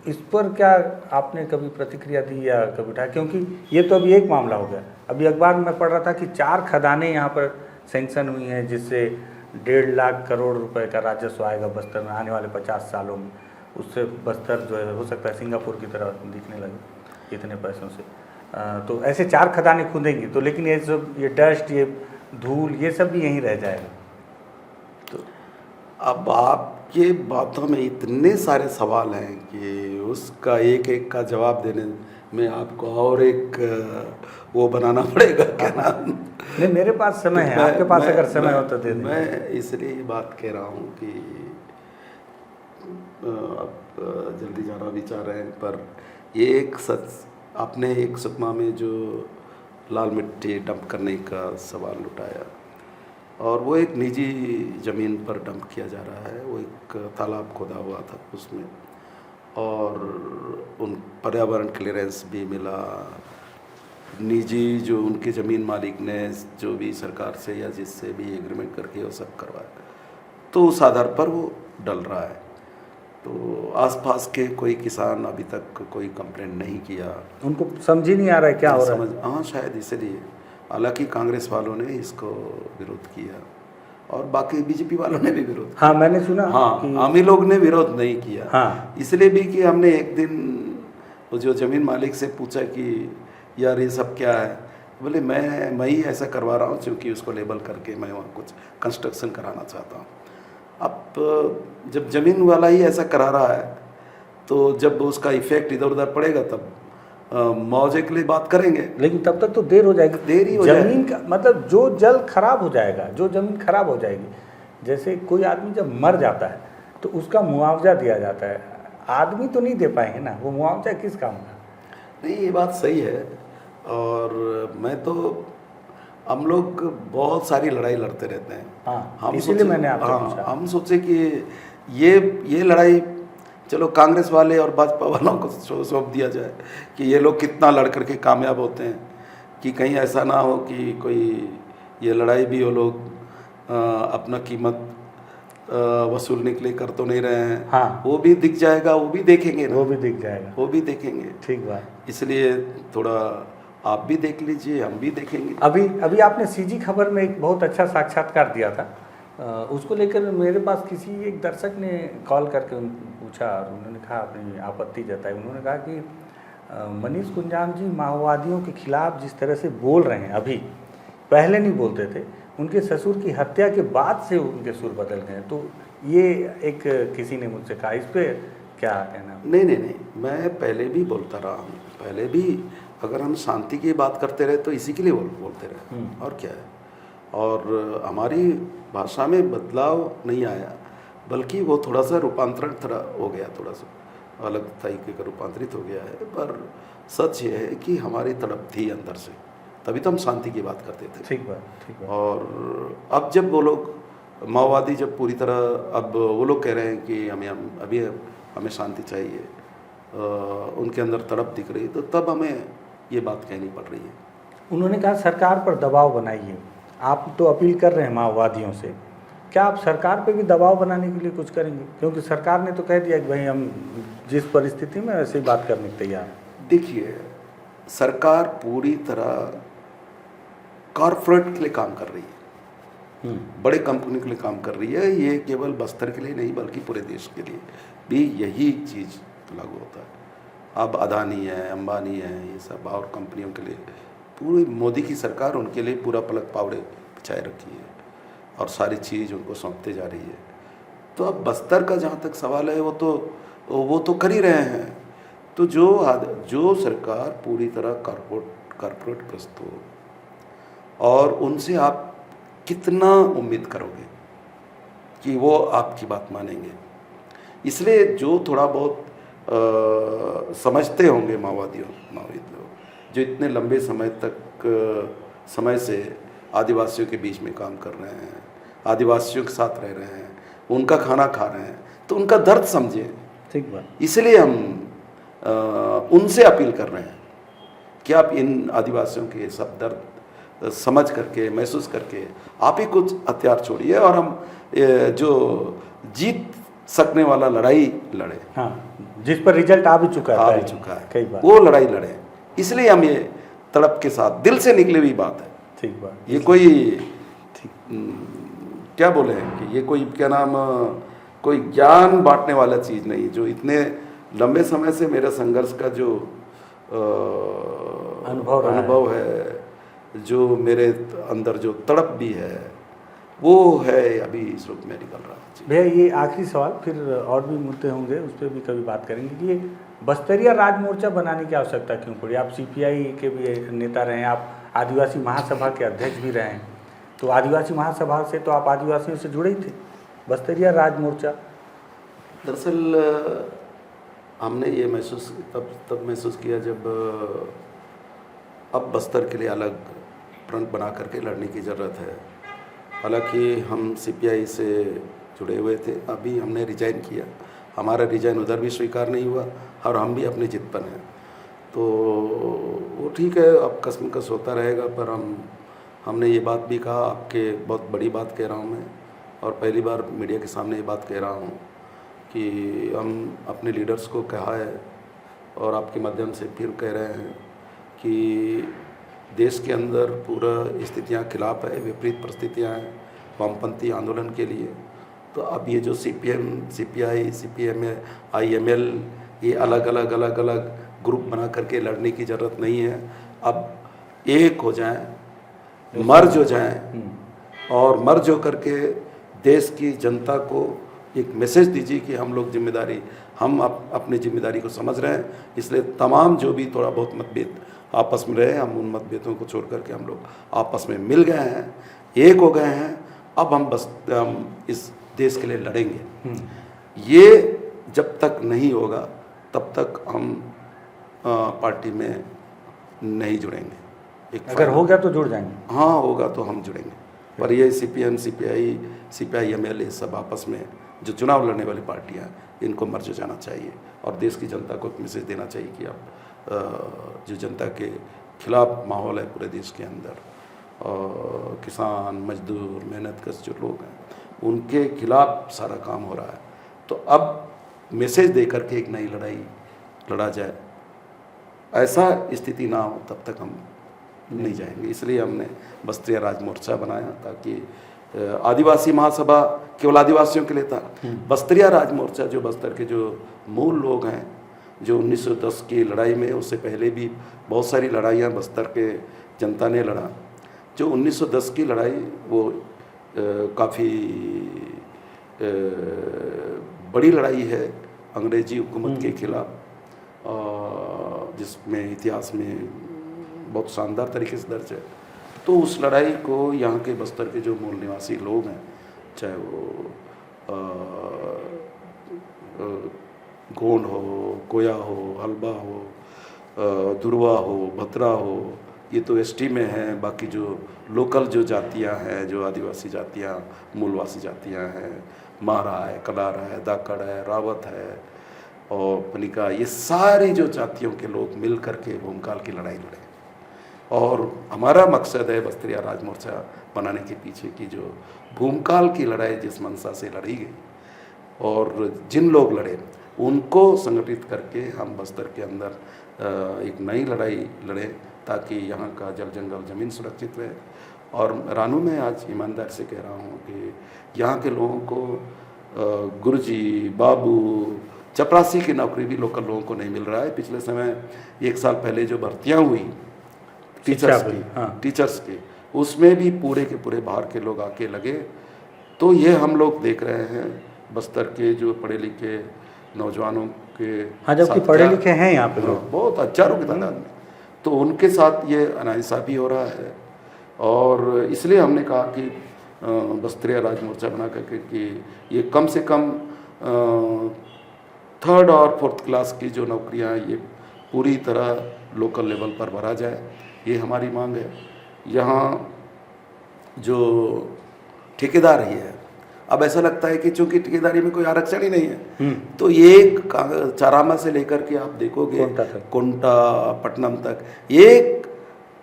इस पर क्या आपने कभी प्रतिक्रिया दी या कभी उठाया? क्योंकि ये तो अभी एक मामला हो गया, अभी अखबार में पढ़ रहा था कि 4 खदानें यहाँ पर सेंक्शन हुई हैं, जिससे 1.5 लाख करोड़ रुपए का राजस्व आएगा बस्तर में आने वाले 50 सालों में। उससे बस्तर जो है हो सकता है सिंगापुर की तरह दिखने लगे इतने पैसों से। तो ऐसे 4 खदानें खुदेंगी तो, लेकिन ये सब ये डस्ट, ये धूल, ये सब भी यहीं रह जाएगा। तो अब आपके बातों में इतने सारे सवाल हैं कि उसका एक एक का जवाब देने में आपको और एक वो बनाना पड़ेगा क्या नाम। नहीं, मेरे पास समय है, आपके पास अगर समय हो तो दे दें। मैं इसलिए ये बात कह रहा हूँ कि आप जल्दी जाना भी चाह रहे हैं, पर एक सच आपने एक सुकमा में जो लाल मिट्टी डंप करने का सवाल उठाया, और वो एक निजी ज़मीन पर डंप किया जा रहा है। वो एक तालाब खोदा हुआ था उसमें, और उन पर्यावरण क्लियरेंस भी मिला। निजी जो उनके ज़मीन मालिक ने जो भी सरकार से या जिससे भी एग्रीमेंट करके वो सब करवाया, तो उस आधार पर वो डल रहा है। तो आसपास के कोई किसान अभी तक कोई कंप्लेंट नहीं किया, उनको समझ ही नहीं आ रहा है क्या हो रहा है। हाँ शायद इसलिए, हालांकि कांग्रेस वालों ने इसको विरोध किया और बाकी बीजेपी वालों ने भी विरोध किया। हाँ मैंने सुना। हाँ, कि आमी लोग ने विरोध नहीं किया। हाँ, इसलिए भी कि हमने एक दिन वो जो ज़मीन मालिक से पूछा कि यार ये सब क्या है, बोले मैं ही ऐसा करवा रहा हूँ क्योंकि उसको लेबल करके मैं वहाँ कुछ कंस्ट्रक्शन कराना चाहता हूँ। अब जब ज़मीन वाला ही ऐसा करा रहा है तो जब उसका इफेक्ट इधर उधर पड़ेगा तब मुआवजे के लिए बात करेंगे, लेकिन तब तक तो देर हो जाएगी। देर ही हो जमीन का मतलब जो जल खराब हो जाएगा, जो जमीन खराब हो जाएगी, जैसे कोई आदमी जब मर जाता है तो उसका मुआवजा दिया जाता है, आदमी तो नहीं दे पाएंगे ना, वो मुआवजा किस काम का। नहीं, ये बात सही है। और मैं तो हम लोग बहुत सारी लड़ाई लड़ते रहते हैं। हाँ, इसीलिए मैंने आपसे पूछा। हम सोचे कि ये लड़ाई चलो कांग्रेस वाले और भाजपा वालों को सौंप दिया जाए कि ये लोग कितना लड़ करके कामयाब होते हैं, कि कहीं ऐसा ना हो कि कोई ये लड़ाई भी वो लोग अपना कीमत वसूलने के लिए कर तो नहीं रहे हैं। हाँ, वो भी दिख जाएगा, वो भी देखेंगे ना, वो भी दिख जाएगा। वो भी देखेंगे। ठीक बात। इसलिए थोड़ा आप भी देख लीजिए, हम भी देखेंगे। अभी आपने सीजी खबर में एक बहुत अच्छा साक्षात्कार दिया था, उसको लेकर मेरे पास किसी एक दर्शक ने कॉल करके पूछा और उन्होंने कहा, अपनी आपत्ति जताई। उन्होंने कहा कि मनीष कुंजाम जी माओवादियों के खिलाफ जिस तरह से बोल रहे हैं, अभी पहले नहीं बोलते थे, उनके ससुर की हत्या के बाद से उनके सुर बदल गए। तो ये एक किसी ने मुझसे कहा, इस पर क्या कहना? नहीं, मैं पहले भी बोलता रहा हूँ। पहले भी अगर हम शांति की बात करते रहे तो इसी के लिए बोलते रहे, और क्या है। और हमारी भाषा में बदलाव नहीं आया, बल्कि वो थोड़ा सा रूपांतरण हो गया, थोड़ा सा अलग तरीके का रूपांतरित हो गया है। पर सच ये है कि हमारी तड़प थी अंदर से, तभी तो हम शांति की बात करते थे। ठीक बात। और अब जब वो लोग माओवादी जब पूरी तरह, अब वो लोग कह रहे हैं कि हमें शांति चाहिए, उनके अंदर तड़प दिख रही है, तो तब हमें ये बात कहनी पड़ रही है। उन्होंने कहा सरकार पर दबाव बनाइए। आप तो अपील कर रहे हैं माओवादियों से, क्या आप सरकार पे भी दबाव बनाने के लिए कुछ करेंगे? क्योंकि सरकार ने तो कह दिया कि भाई हम जिस परिस्थिति में वैसे ही बात करने के तैयार हैं। देखिए, सरकार पूरी तरह कॉरपोरेट के लिए काम कर रही है, बड़े कंपनी के लिए काम कर रही है। ये केवल बस्तर के लिए नहीं बल्कि पूरे देश के लिए भी यही चीज़ लागू होता है। अब अदानी है, अंबानी है, ये सब और कंपनियों के लिए पूरी मोदी की सरकार उनके लिए पूरा पलक पावड़े बिछाए रखी है और सारी चीज़ उनको सौंपते जा रही है। तो अब बस्तर का जहाँ तक सवाल है वो तो कर ही रहे हैं। तो जो सरकार पूरी तरह कॉरपोरेट ग्रस्त हो और उनसे आप कितना उम्मीद करोगे कि वो आपकी बात मानेंगे। इसलिए जो थोड़ा बहुत समझते होंगे माओवादी लोग जो इतने लंबे समय से आदिवासियों के बीच में काम कर रहे हैं, आदिवासियों के साथ रह रहे हैं, उनका खाना खा रहे हैं, तो उनका दर्द समझे। ठीक बात। इसलिए हम उनसे अपील कर रहे हैं कि आप इन आदिवासियों के सब दर्द समझ करके महसूस करके आप ही कुछ हथियार छोड़िए और हम जो जीत सकने वाला लड़ाई लड़े। हाँ, जिस पर रिजल्ट आ भी चुका है कई बार वो लड़ाई लड़े। इसलिए हम ये तड़प के साथ दिल से निकली हुई बात है। ठीक बात। ये कोई क्या बोले कि ये कोई क्या नाम कोई ज्ञान बांटने वाला चीज़ नहीं, जो इतने लंबे समय से मेरे संघर्ष का जो अनुभव है, जो मेरे अंदर जो तड़प भी है, वो है अभी इस रूप में निकल रहा है। भैया ये आखिरी सवाल, फिर और भी मुद्दे होंगे उस पर भी कभी बात करेंगे कि ये बस्तरिया राज मोर्चा बनाने की आवश्यकता क्यों पड़ी? आप सीपीआई के भी नेता रहे हैं, आप आदिवासी महासभा के अध्यक्ष भी रहे हैं, तो आदिवासी महासभा से तो आप आदिवासियों से जुड़े ही थे। बस्तरिया राज मोर्चा दरअसल हमने ये महसूस तब महसूस किया जब अब बस्तर के लिए अलग फ्रंट बना करके लड़ने की ज़रूरत है। हालांकि हम सीपीआई से जुड़े हुए थे, अभी हमने रिजाइन किया, हमारा रिजाइन उधर भी स्वीकार नहीं हुआ और हम भी अपनी जिद पर हैं। तो वो ठीक है, अब कसमकस होता रहेगा, पर हमने ये बात भी कहा, आपके बहुत बड़ी बात कह रहा हूँ मैं और पहली बार मीडिया के सामने ये बात कह रहा हूँ कि हम अपने लीडर्स को कहा है और आपके माध्यम से फिर कह रहे हैं कि देश के अंदर पूरा स्थितियाँ खिलाफ है, विपरीत परिस्थितियाँ हैं वामपंथी आंदोलन के लिए। तो अब ये जो सीपीएम, सीपीआई, सीपीएम, आईएमएल, ये अलग अलग ग्रुप बना करके लड़ने की ज़रूरत नहीं है। अब एक हो जाएं, मर्ज हो जाएं और मर्ज हो करके देश की जनता को एक मैसेज दीजिए कि हम लोग हम अपनी जिम्मेदारी को समझ रहे हैं। इसलिए तमाम जो भी थोड़ा बहुत मतभेद आपस में रहे, हम उन मतभेदों को छोड़ करके हम लोग आपस में मिल गए हैं, एक हो गए हैं। अब हम इस देश के लिए लड़ेंगे। ये जब तक नहीं होगा तब तक हम पार्टी में नहीं जुड़ेंगे। अगर हो गया तो जुड़ जाएंगे। हाँ, होगा तो हम जुड़ेंगे। पर ये सीपीएम, सीपीआई, सीपीआईएमएल, ये सब आपस में जो चुनाव लड़ने वाली पार्टियां, इनको मर्ज हो जाना चाहिए और देश की जनता को एक मैसेज देना चाहिए कि आप जो जनता के खिलाफ माहौल है पूरे देश के अंदर, किसान, मजदूर, मेहनतकश जो लोग हैं, उनके खिलाफ सारा काम हो रहा है। तो अब मैसेज दे करके एक नई लड़ाई लड़ा जाए, ऐसा स्थिति ना हो तब तक हम नहीं जाएंगे। इसलिए हमने बस्तरिया राज मोर्चा बनाया ताकि आदिवासी महासभा केवल आदिवासियों के लिए था। बस्तरिया राज मोर्चा जो बस्तर के जो मूल लोग हैं, जो 1910 की लड़ाई में, उससे पहले भी बहुत सारी लड़ाइयाँ बस्तर के जनता ने लड़ा। जो 1910 की लड़ाई वो काफ़ी बड़ी लड़ाई है अंग्रेजी हुकूमत के खिलाफ, जिसमें इतिहास में बहुत शानदार तरीके से दर्ज है। तो उस लड़ाई को यहाँ के बस्तर के जो मूल निवासी लोग हैं, चाहे वो गोंड हो, कोया हो, हल्बा हो, दुर्वा हो, भद्रा हो, ये तो एसटी में हैं। बाकी जो लोकल जो जातियाँ हैं, जो आदिवासी जातियाँ, मूलवासी जातियाँ हैं, मारा है, कलारा है, दाकड़ है, रावत है और पनिका, ये सारी जो जातियों के लोग मिल करके भूमकाल की लड़ाई लड़े। और हमारा मकसद है बस्तरिया राज मोर्चा बनाने के पीछे की जो भूमकाल की लड़ाई जिस मंशा से लड़ी गई और जिन लोग लड़े, उनको संगठित करके हम बस्तर के अंदर एक नई लड़ाई लड़े ताकि यहाँ का जल जंगल ज़मीन सुरक्षित रहे। और रानू में आज ईमानदार से कह रहा हूँ कि यहाँ के लोगों को गुरुजी, बाबू, चपरासी की नौकरी भी लोकल लोगों को नहीं मिल रहा है। पिछले समय 1 साल पहले जो भर्तियाँ हुई टीचर्स शिक्षा की, भी, हाँ। टीचर्स की, उसमें भी पूरे के पूरे बाहर के लोग आके लगे। तो ये हम लोग देख रहे हैं बस्तर के जो पढ़े लिखे नौजवानों के हाँ, जबकि साथ पढ़े क्या- लिखे हैं यहाँ पे हाँ, लोग। बहुत हजारों की तादाद में, तो उनके साथ ये अनाइंसाफ़ी हो रहा है। और इसलिए हमने कहा कि बस्तरिया राज मोर्चा बना करके कि ये कम से कम 3rd और 4th क्लास की जो नौकरियां हैं ये पूरी तरह लोकल लेवल पर भरा जाए, ये हमारी मांग है। यहाँ जो ठेकेदार ही है, अब ऐसा लगता है कि चूंकि ठेकेदारी में कोई आरक्षण ही नहीं है, तो ये चारामा से लेकर के आप देखोगे कोंटा तक। कोंटा पटनम तक एक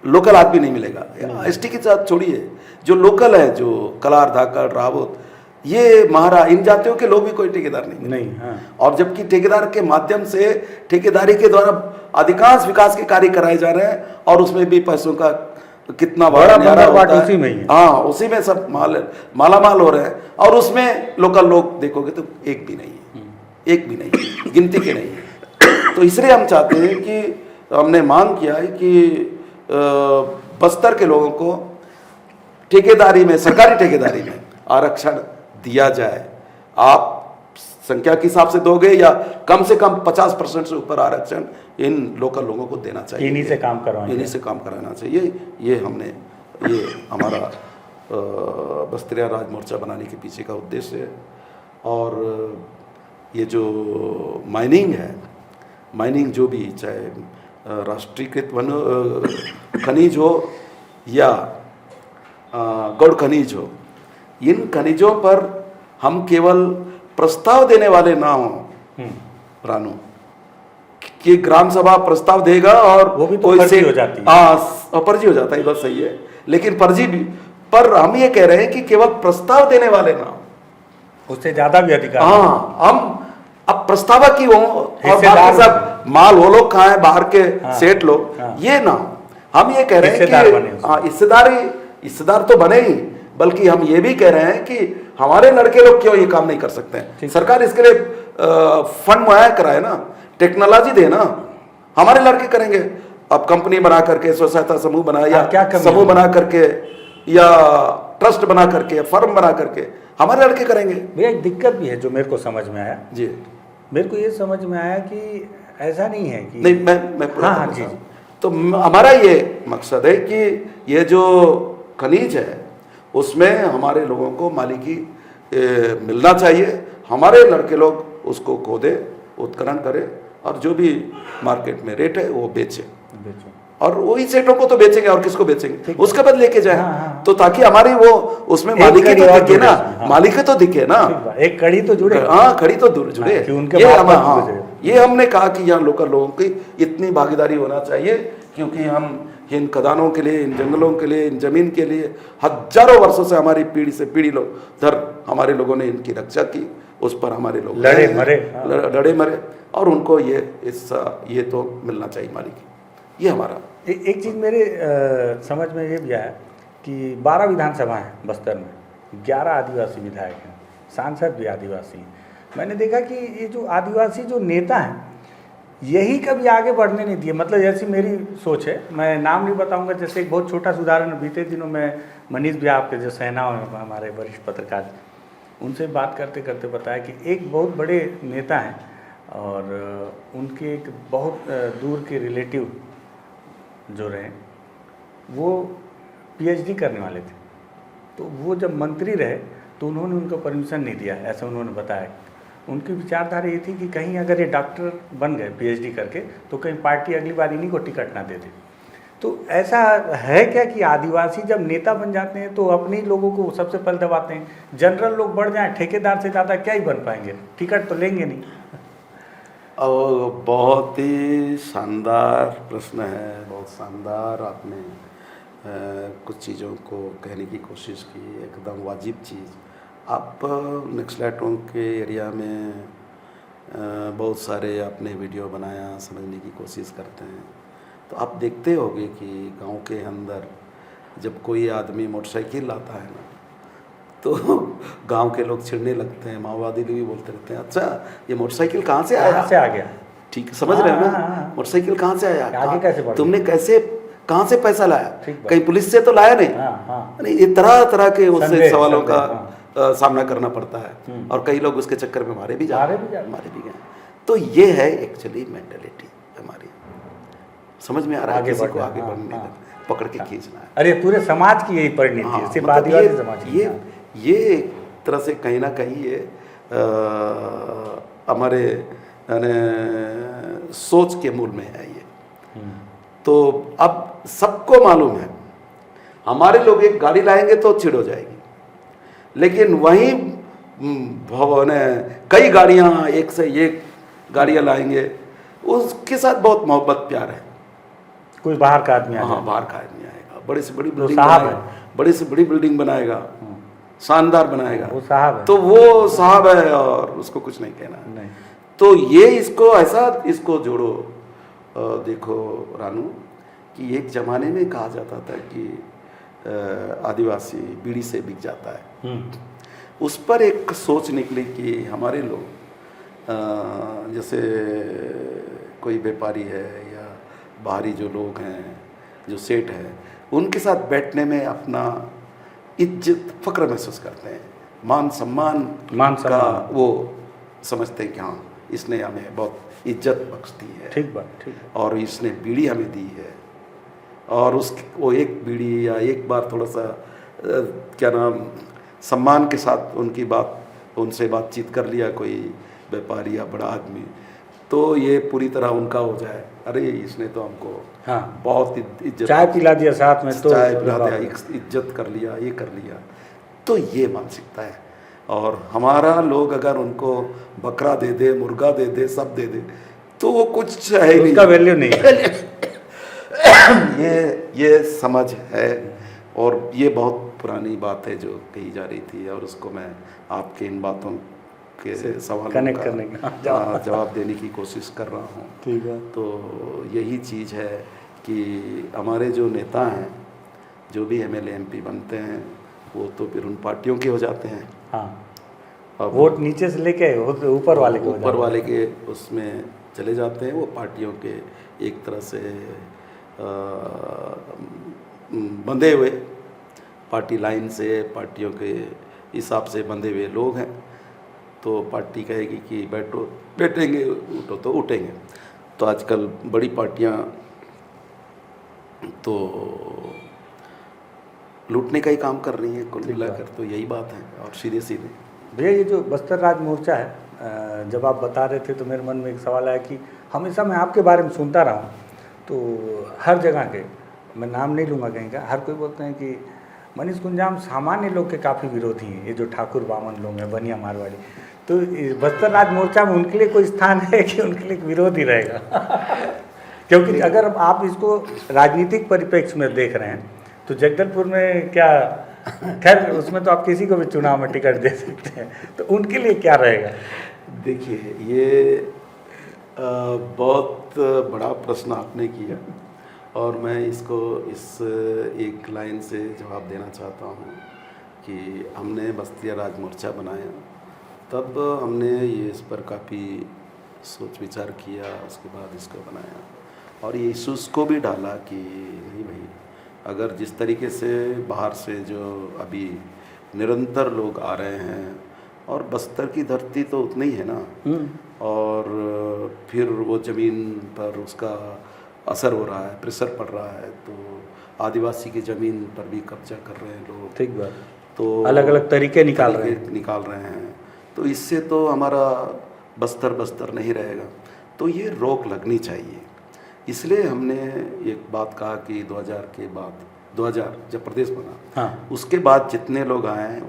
लोकल आदमी नहीं मिलेगा। एसटी के साथ छोड़िए, जो लोकल है, जो कलार, धाकड़, रावत, ये महारा, इन जातियों के लोग भी कोई ठेकेदार नहीं मिलेगा। नहीं, हाँ। और जबकि ठेकेदार के माध्यम से, ठेकेदारी के द्वारा अधिकांश विकास के कार्य कराए जा रहे हैं, और उसमें भी पैसों का कितना बड़ा न्यारा बंदरबाट होता उसी में ही है। हाँ, उसी में सब मालामाल हो रहे हैं, और उसमें लोकल लोग देखोगे तो एक भी नहीं है, एक भी नहीं है, गिनती के नहीं है। तो इसलिए हम चाहते हैं कि हमने मांग किया है कि बस्तर के लोगों को ठेकेदारी में, सरकारी ठेकेदारी में आरक्षण दिया जाए। आप संख्या के हिसाब से दोगे या कम से कम 50% से ऊपर आरक्षण इन लोकल लोगों को देना चाहिए, इन्हीं से काम करवाएंगे, इन्हीं से काम कराना चाहिए। ये हमने, ये हमारा बस्तरिया राज मोर्चा बनाने के पीछे का उद्देश्य है। और ये जो माइनिंग है, माइनिंग जो भी, चाहे राष्ट्रीयकृत वन खनिज हो या गौड़ खनिज हो, इन खनिजों पर हम केवल प्रस्ताव देने वाले ना हों रानू, कि ग्राम सभा प्रस्ताव देगा और वो भी तो फर्जी हो जाती है। हाँ, फर्जी हो जाता है, बस सही है, लेकिन फर्जी भी, पर हम ये कह रहे हैं कि केवल प्रस्ताव देने वाले ना हो, उससे ज्यादा भी अधिकार। हाँ, हम अब प्रस्तावक ही हो, और हिस्सेदार बाकी सब माल वो लोग खाएं, बाहर के हाँ, सेठ लोग, हाँ। ये ना हो। हम ये कह रहे हैं हिस्सेदार बने कि उसमें। हाँ, हिस्सेदार तो बने ही, बल्कि हम ये भी कह रहे हैं कि हमारे लड़के लोग क्यों ये काम नहीं कर सकते हैं। सरकार इसके लिए फंड मुहैया कराए ना, टेक्नोलॉजी दे ना, हमारे लड़के करेंगे। अब कंपनी बना करके, स्व सहायता समूह बना, या क्या कमी समूह है? बना करके, या ट्रस्ट बना करके, फर्म बना करके हमारे लड़के करेंगे। भैया एक दिक्कत भी है जो मेरे को समझ में आया, जी, मेरे को ये समझ में आया कि ऐसा नहीं है कि नहीं, मैं पूरा हाँ, हाँ, करना जी, चाहूँ। तो हमारा ये मकसद है कि ये जो खनिज है उसमें हमारे लोगों को मालिकी मिलना चाहिए, हमारे लड़के लोग उसको खोदे, उत्खनन करें, और जो भी मार्केट में रेट है वो बेचें, बेचो। और वही सेठों को तो बेचेंगे, और किसको बेचेंगे, उसके बाद लेके जाए। हाँ, हाँ। तो ताकि हमारी वो उसमें एक मालिकी कड़ी तो और दिखे जुड़े ना, उसमें, हाँ। मालिकी तो दिखे ना, ठीक बात, एक कड़ी तो जुड़े। हाँ, खड़ी तो दूर जुड़े। हाँ, कि उनके ये मार्फत हाँ, जुड़े। ये हमने कहा कि यहाँ लोकल लोगों की इतनी भागीदारी होना चाहिए, क्योंकि हम इन खदानों के लिए, इन जंगलों के लिए, इन जमीन के लिए हजारों वर्षों से, हमारी पीढ़ी से पीढ़ी लोग धर हमारे लोगों ने इनकी रक्षा की, उस पर हमारे लोग लड़े मरे, हाँ। लड़े मरे, और उनको ये तो मिलना चाहिए मालिकी, ये हमारा। एक चीज़ मेरे समझ में ये भी आया कि 12 विधानसभा हैं बस्तर में, 11 आदिवासी विधायक हैं, सांसद भी आदिवासी हैं। मैंने देखा कि ये जो आदिवासी जो नेता हैं, यही कभी आगे बढ़ने नहीं दिए। मतलब जैसी मेरी सोच है, मैं नाम नहीं बताऊंगा, जैसे एक बहुत छोटा सा उदाहरण, बीते दिनों में मनीष भी, आपके जो सेना हमारे वरिष्ठ पत्रकार, उनसे बात करते करते बताया कि एक बहुत बड़े नेता हैं, और उनके एक बहुत दूर के रिलेटिव जो रहे, वो पीएचडी करने वाले थे, तो वो जब मंत्री रहे तो उन्होंने उनको परमिशन नहीं दिया, ऐसा उन्होंने बताया। उनकी विचारधारा ये थी कि कहीं अगर ये डॉक्टर बन गए पीएचडी करके, तो कहीं पार्टी अगली बार इन्हीं को टिकट ना दे दे। तो ऐसा है क्या कि आदिवासी जब नेता बन जाते हैं तो अपने ही लोगों को सबसे पहले दबाते हैं? जनरल लोग बढ़ जाएं, ठेकेदार से ज़्यादा क्या ही बन पाएंगे, टिकट तो लेंगे नहीं। और बहुत ही शानदार प्रश्न है, बहुत शानदार आपने कुछ चीज़ों को कहने की कोशिश की, एकदम वाजिब चीज़। आप नक्सलाइटों के एरिया में बहुत सारे आपने वीडियो बनाया, समझने की कोशिश करते हैं, तो आप देखते होंगे कि गांव के अंदर जब कोई आदमी मोटरसाइकिल लाता है ना, तो गांव के लोग चिढ़ने लगते हैं, माओवादी भी बोलते रहते हैं, अच्छा ये मोटरसाइकिल कहाँ से आया? कहाँ से आ गया? ठीक, समझ रहे हो ना, हाँ। मोटरसाइकिल कहाँ से आया? आगे कैसे बढ़ गया? तुमने कैसे कहाँ से पैसा लाया, ठीक बात। कहीं पुलिस से तो लाया नहीं। हाँ हाँ नहीं, ये तरह तरह के उससे संदेह, सवालों संदेह, का सामना करना पड़ता है और कई लोग उसके चक्कर में मारे भी मारे भी जाते। गए। तो ये है एक्चुअली मेंटेलिटी हमारी, समझ में आ रहा है, आगे किसी को बढ़ना, आगे हाँ, बढ़ने हाँ। का पकड़ के खींचना है। अरे पूरे समाज की यही परिणति है, सिर्फ मतलब आदिवासी समाज की। ये एक तरह से कहीं ना कहीं ये हमारे यानी सोच के मूल में है ये। तो अब सबको मालूम है, हमारे लोग एक गाड़ी लाएंगे तो चिढ़ हो जाएगी, लेकिन वहीं कई गाड़ियां एक से एक गाड़ियां लाएंगे, उसके साथ बहुत मोहब्बत प्यार है। कोई बाहर का आदमी आ हाँ, जाए, बाहर का आदमी आएगा, बड़ी से बड़ी तो बिल्डिंग साहब बनाएगा, बड़ी से बड़ी बिल्डिंग बनाएगा, शानदार बनाएगा, वो साहब है। तो वो साहब है और उसको कुछ नहीं कहना है। नहीं, तो ये इसको ऐसा इसको जोड़ो। देखो रानू, कि एक जमाने में कहा जाता था कि आदिवासी बीड़ी से बिक जाता है। उस पर एक सोच निकली कि हमारे लोग जैसे कोई व्यापारी है या बाहरी जो लोग हैं, जो सेठ हैं, उनके साथ बैठने में अपना इज्जत फक्र महसूस करते हैं, मान सम्मान का वो समझते हैं कि हाँ इसने हमें बहुत इज्जत बख्श दी है, ठीक बात, ठीक है। और इसने बीड़ी हमें दी है, और वो एक बीड़ी या एक बार थोड़ा सा क्या नाम सम्मान के साथ उनसे बातचीत कर लिया कोई व्यापारी या बड़ा आदमी, तो ये पूरी तरह उनका हो जाए, अरे इसने तो हमको हाँ, बहुत इज्जत, चाय पिला दिया साथ में, तो चाय पिला दिया, इज्जत कर लिया, ये कर लिया। तो ये मानसिकता है। और हमारा लोग अगर उनको बकरा दे दे, मुर्गा दे दे, सब दे दे, तो वो कुछ है ही नहीं, उसका वैल्यू नहीं है। ये समझ है, और ये बहुत पुरानी बात है जो कही जा रही थी, और उसको मैं आपके इन बातों के सवालों कनेक्ट का करने का जवाब देने की कोशिश कर रहा हूँ। ठीक है। तो यही चीज़ है कि हमारे जो नेता हैं, जो भी MLA MP बनते हैं, वो तो फिर उन पार्टियों के हो जाते हैं। हाँ, अब वोट नीचे से लेके ऊपर वाले के हो ऊपर जाते वाले के उसमें चले जाते हैं, वो पार्टियों के एक तरह से बंधे हुए, पार्टी लाइन से, पार्टियों के हिसाब से बंधे हुए लोग हैं। तो पार्टी कहेगी कि बैठो, बैठेंगे, उठो तो उठेंगे। तो आजकल बड़ी पार्टियां तो लूटने का ही काम कर रही हैं, कुल मिलाकर तो यही बात है। और सीधे सीधे भैया, ये जो बस्तर राज मोर्चा है, जब आप बता रहे थे तो मेरे मन में एक सवाल आया कि हमेशा मैं आपके बारे में सुनता रहा हूँ, तो हर जगह के, मैं नाम नहीं लूँगा कहीं का, हर कोई बोलते हैं कि मनीष कुंजाम सामान्य लोग के काफ़ी विरोधी हैं, ये जो ठाकुर बामन लोग हैं, बनिया मारवाड़ी। तो बस्तर राज मोर्चा में उनके लिए कोई स्थान है कि उनके लिए विरोध ही रहेगा? क्योंकि अगर आप इसको राजनीतिक परिप्रेक्ष्य में देख रहे हैं तो जगदलपुर में क्या, खैर उसमें तो आप किसी को भी चुनाव में टिकट दे सकते हैं, तो उनके लिए क्या रहेगा? देखिए, ये बहुत बड़ा प्रश्न आपने किया, और मैं इसको इस एक लाइन से जवाब देना चाहता हूँ कि हमने बस्तिया राज मोर्चा बनाया, तब हमने ये इस पर काफ़ी सोच विचार किया, उसके बाद इसको बनाया, और ये इशूज़ को भी डाला कि नहीं भाई, अगर जिस तरीके से बाहर से जो अभी निरंतर लोग आ रहे हैं, और बस्तर की धरती तो उतनी ही है ना, और फिर वो ज़मीन पर उसका असर हो रहा है, प्रेशर पड़ रहा है, तो आदिवासी की ज़मीन पर भी कब्जा कर रहे हैं लोग, ठीक बात, तो अलग अलग तरीके निकाल रहे हैं। तो इससे तो हमारा बस्तर नहीं रहेगा, तो ये रोक लगनी चाहिए। इसलिए हमने एक बात कहा कि 2000 के बाद, 2000 जब प्रदेश बना, हाँ, उसके बाद जितने लोग आए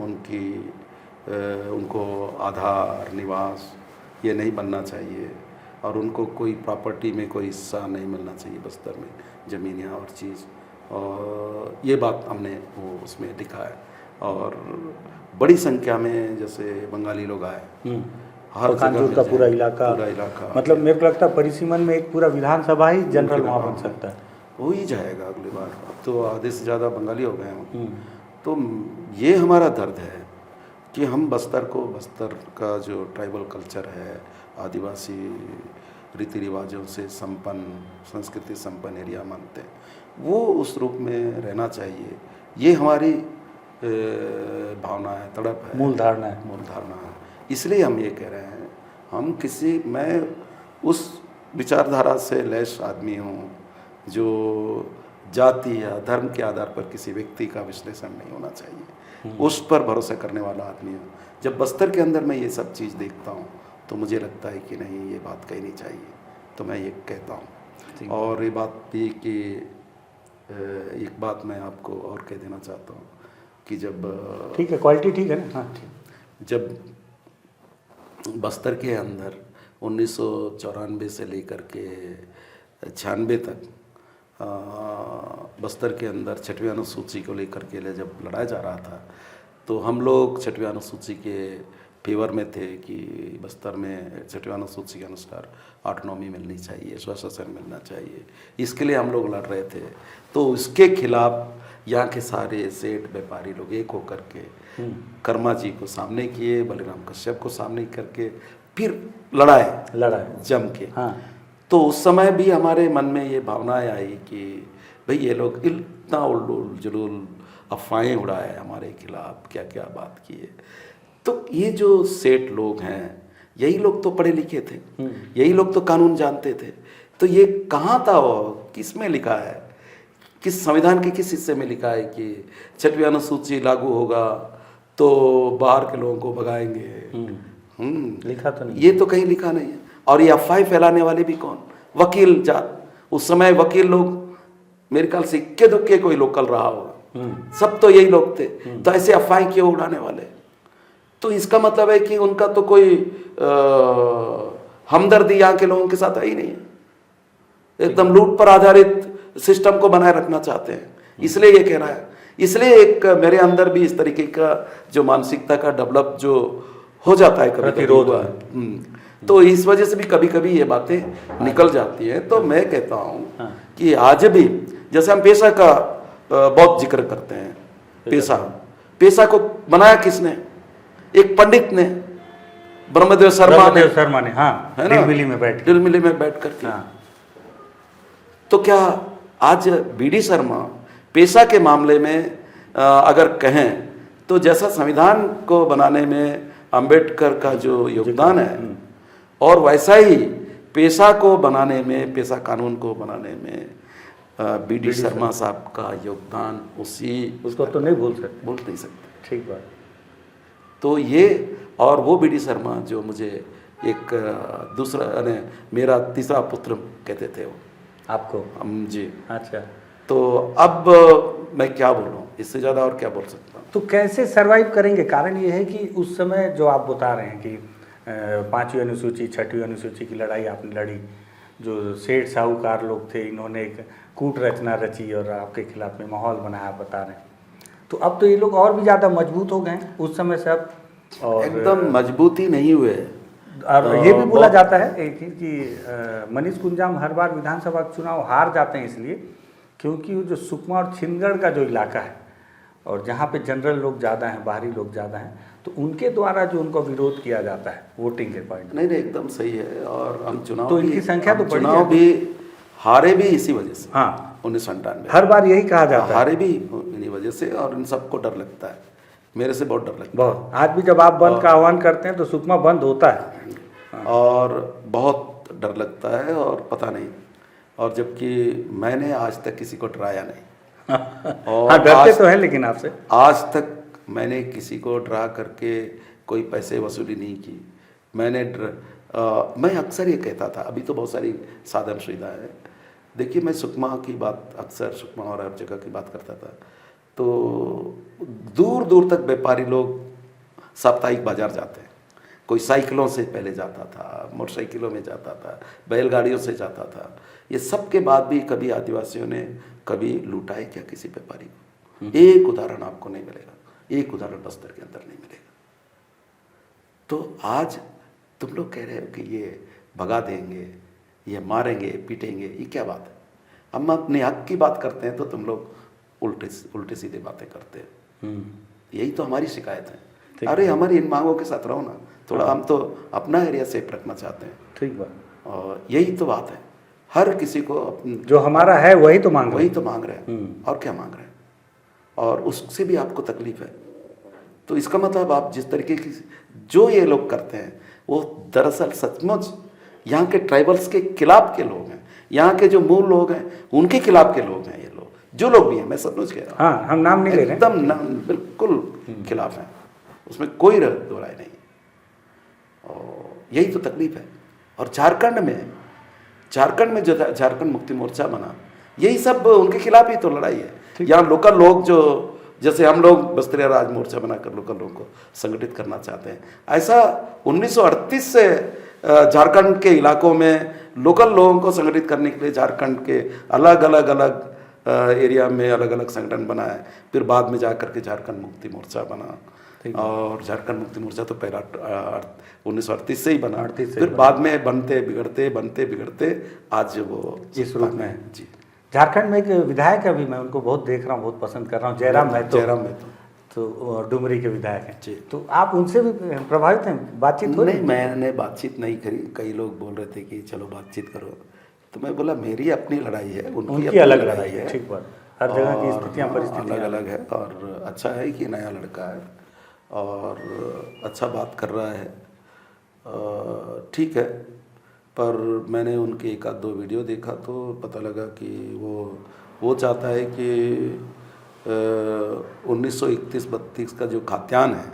उनको आधार, निवास ये नहीं बनना चाहिए, और उनको कोई प्रॉपर्टी में कोई हिस्सा नहीं मिलना चाहिए बस्तर में, ज़मीन या और चीज़, और ये बात हमने वो उसमें लिखा है। और बड़ी संख्या में जैसे बंगाली लोग आए, हर जगह का पूरा इलाका, मतलब मेरे को लगता है परिसीमन में एक पूरा विधानसभा ही जनरल वहाँ बन सकता है, हो ही जाएगा अगली बार। अब तो आधे से ज़्यादा बंगाली हो गए हैं। तो ये हमारा दर्द है कि हम बस्तर का जो ट्राइबल कल्चर है, आदिवासी रीति रिवाजों से संपन्न, संस्कृति संपन्न एरिया मानते हैं, वो उस रूप में रहना चाहिए। ये हमारी भावना है, तड़प है, मूल धारणा है। मूल धारणा है। इसलिए हम ये कह रहे हैं, मैं उस विचारधारा से लैस आदमी हूँ जो जाति या धर्म के आधार पर किसी व्यक्ति का विश्लेषण नहीं होना चाहिए, उस पर भरोसा करने वाला आदमी हूँ। जब बस्तर के अंदर मैं ये सब चीज़ देखता हूँ तो मुझे लगता है कि नहीं, ये बात कहनी चाहिए, तो मैं ये कहता हूँ। और ये बात भी कि एक बात मैं आपको और कह देना चाहता हूँ कि जब ठीक है, क्वालिटी ठीक है ना, हाँ ठीक। जब बस्तर के अंदर 1994 से लेकर के 96 तक बस्तर के अंदर छठवीं अनुसूची को लेकर के जब लड़ाया जा रहा था, तो हम लोग छठवीं अनुसूची के फेवर में थे कि बस्तर में छठवीं अनुसूची के अनुसार ऑटोनॉमी मिलनी चाहिए, स्वशासन मिलना चाहिए, इसके लिए हम लोग लड़ रहे थे। तो इसके खिलाफ यहाँ के सारे सेठ व्यापारी लोग एक होकर के कर्मा जी को सामने किए, बलिराम कश्यप को सामने करके फिर लड़ाए जम के। हाँ। तो उस समय भी हमारे मन में ये भावनाएं आई कि भाई ये लोग इतना उल जुलूल अफवाहें उड़ाए हमारे खिलाफ, क्या क्या बात किए। तो ये जो सेठ लोग हैं, यही लोग तो पढ़े लिखे थे, यही लोग तो कानून जानते थे। तो ये कहाँ था, वो किस में लिखा है, किस संविधान के किस हिस्से में लिखा है कि छठवीं अनुसूची लागू होगा तो बाहर के लोगों को भगाएंगे? लिखा तो नहीं, ये तो कहीं लिखा नहीं है। और ये अफवाह फैलाने वाले भी कौन? वकील जात। उस समय वकील लोग मेरे ख्याल से इक्के दुक्के कोई लोकल रहा होगा, सब तो यही लोग थे। तो ऐसे अफवाहें क्यों उड़ाने वाले? तो इसका मतलब है कि उनका तो कोई हमदर्दी यहाँ के लोगों के साथ ही नहीं है। एकदम लूट पर आधारित सिस्टम को बनाए रखना चाहते हैं, इसलिए ये कह रहा है। इसलिए एक मेरे अंदर भी इस तरीके का जो मानसिकता का डेवलप जो हो जाता है, कभी प्रतिरोध तो इस वजह से भी कभी कभी ये बातें निकल जाती हैं। तो मैं कहता हूँ कि आज भी जैसे हम पेशा का बहुत जिक्र करते हैं, पेशा को बनाया किसने? एक पंडित ने, ब्रह्मदेव शर्मा ने, हाँ, है ना, दिलमिली में बैठ करके। तो क्या आज बीडी शर्मा पेशा के मामले में अगर कहें तो जैसा संविधान को बनाने में अंबेडकर का जो योगदान है, और वैसा ही पेशा को बनाने में, पेशा कानून को बनाने में बीडी शर्मा साहब का योगदान उसको तो नहीं भूल सकते। ठीक बात। तो ये, और वो बीडी शर्मा जो मुझे एक दूसरा मेरा तीसरा पुत्र कहते थे, वो आपको? हम जी। अच्छा। तो अब मैं क्या बोलूँ, इससे ज़्यादा और क्या बोल सकता हूँ? तो कैसे सरवाइव करेंगे? कारण ये है कि उस समय जो आप बता रहे हैं कि 5वीं अनुसूची 6वीं अनुसूची की लड़ाई आपने लड़ी, जो सेठ साहूकार लोग थे, इन्होंने एक कूट रचना रची और आपके खिलाफ में माहौल बनाया, बता रहे हैं। तो अब तो ये लोग और भी ज़्यादा मजबूत हो गए उस समय से अब, और एकदम मजबूत ही नहीं हुए। और ये भी बोला जाता है कि मनीष कुंजाम हर बार विधानसभा चुनाव हार जाते हैं इसलिए क्योंकि वो जो सुकमा और छिंदगढ़ का जो इलाका है और जहाँ पे जनरल लोग ज़्यादा हैं, बाहरी लोग ज़्यादा हैं, तो उनके द्वारा जो उनको विरोध किया जाता है वोटिंग के पॉइंट। नहीं एकदम सही है। और हम चुनाव तो इनकी संख्या तो बड़ी, चुनाव भी हारे भी इसी वजह से। हाँ, 1997 हर बार यही कहा जाता है, हारे भी इन्हीं वजह से। और इन सबको डर लगता है, मेरे से बहुत डर लगता है। बहुत। आज भी जब आप बंद का आह्वान करते हैं तो सुकमा बंद होता है, और बहुत डर लगता है। और पता नहीं, और जबकि मैंने आज तक किसी को डराया नहीं। और हाँ, डरते तो है, लेकिन आपसे आज तक मैंने किसी को डरा करके कोई पैसे वसूली नहीं की। मैं अक्सर ये कहता था, अभी तो बहुत सारी साधन सुविधा है। देखिए, मैं सुकमा की बात, अक्सर सुकमा और हर जगह की बात करता था, तो दूर दूर तक व्यापारी लोग साप्ताहिक बाजार जाते हैं। कोई साइकिलों से पहले जाता था, मोटरसाइकिलों में जाता था, बैलगाड़ियों से जाता था। ये सब के बाद भी कभी आदिवासियों ने कभी लूटा है क्या किसी व्यापारी को? एक उदाहरण आपको नहीं मिलेगा, एक उदाहरण बस्तर के अंदर नहीं मिलेगा। तो आज तुम लोग कह रहे हो कि ये भगा देंगे, ये मारेंगे, पीटेंगे, ये क्या बात है? हम अपने हक की बात करते हैं तो तुम लोग उल्टे सीधे बातें करते हो। यही तो हमारी शिकायत है। अरे हमारी इन मांगों के साथ रहो ना थोड़ा। हम तो अपना एरिया सेफ रखना चाहते हैं। ठीक बात। और यही तो बात है, हर किसी को जो हमारा है वही तो मांग रहे वही हैं। तो मांग रहे हैं, और क्या मांग रहे हैं, और उससे भी आपको तकलीफ है। तो इसका मतलब आप जिस तरीके की जो ये लोग करते हैं वो दरअसल सचमुच यहाँ के ट्राइबल्स के खिलाफ के लोग हैं, यहाँ के जो मूल लोग हैं उनके खिलाफ के लोग हैं। ये लोग जो लोग भी हैं, मैं सचमुच कह रहा हूँ, हाँ, हम नाम नहीं ले रहे हैं। एकदम बिल्कुल खिलाफ हैं, उसमें कोई दो राय नहीं। और यही तो तकलीफ है। और झारखंड में जो झारखंड मुक्ति मोर्चा बना, यही सब उनके खिलाफ ही तो लड़ाई है। यहाँ लोकल लोग जो, जैसे हम लोग बस्तरिया राज मोर्चा बनाकर लोकल लोगों को संगठित करना चाहते हैं, ऐसा 1938 से झारखंड के इलाकों में लोकल लोगों को संगठित करने के लिए झारखंड के अलग अलग एरिया में अलग अलग संगठन बना है। फिर बाद में जाकर के झारखंड मुक्ति मोर्चा बना, और झारखंड मुक्ति मोर्चा तो पहला 1938 से ही बना, फिर बाद में बनते बिगड़ते आज वो इस रूप में है। जी। झारखंड में एक विधायक है, अभी मैं उनको बहुत देख रहा हूँ, बहुत पसंद कर रहा हूँ, जयराम महतो, तो डुमरी के विधायक हैं जी। तो आप उनसे भी प्रभावित हैं? बातचीत हो रही? नहीं, मैंने बातचीत नहीं करी। कई लोग बोल रहे थे कि चलो बातचीत करो, तो मैं बोला मेरी अपनी लड़ाई है, उनकी अलग लड़ाई है। ठीक बात, हर जगह की स्थितियाँ परिस्थितियाँ अलग है। और अच्छा है कि नया लड़का है और अच्छा बात कर रहा है, ठीक है। पर मैंने उनके एक आध दो वीडियो देखा तो पता लगा कि वो चाहता है कि 1931-32 का जो खाद्यान्न है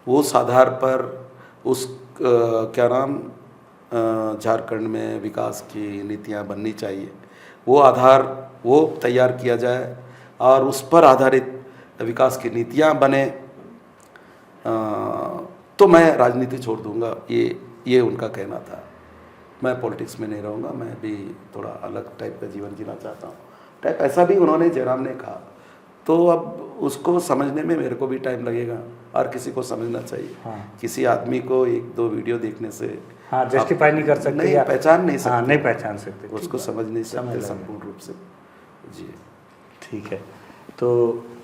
वो आधार पर उस क्या नाम झारखंड में विकास की नीतियाँ बननी चाहिए, वो आधार वो तैयार किया जाए और उस पर आधारित विकास की नीतियाँ बने, तो मैं राजनीति छोड़ दूंगा। ये उनका कहना था। मैं पॉलिटिक्स में नहीं रहूँगा, मैं भी थोड़ा अलग टाइप का जीवन जीना चाहता हूँ, टाइप ऐसा भी उन्होंने जयराम ने कहा। तो अब उसको समझने में मेरे को भी टाइम लगेगा और किसी को समझना चाहिए। हाँ। किसी आदमी को एक दो वीडियो देखने से हाँ जस्टिफाई नहीं कर सकते, नहीं पहचान नहीं सकते, हाँ, नहीं पहचान सकते, उसको समझ नहीं सकते संपूर्ण रूप से। जी ठीक है। तो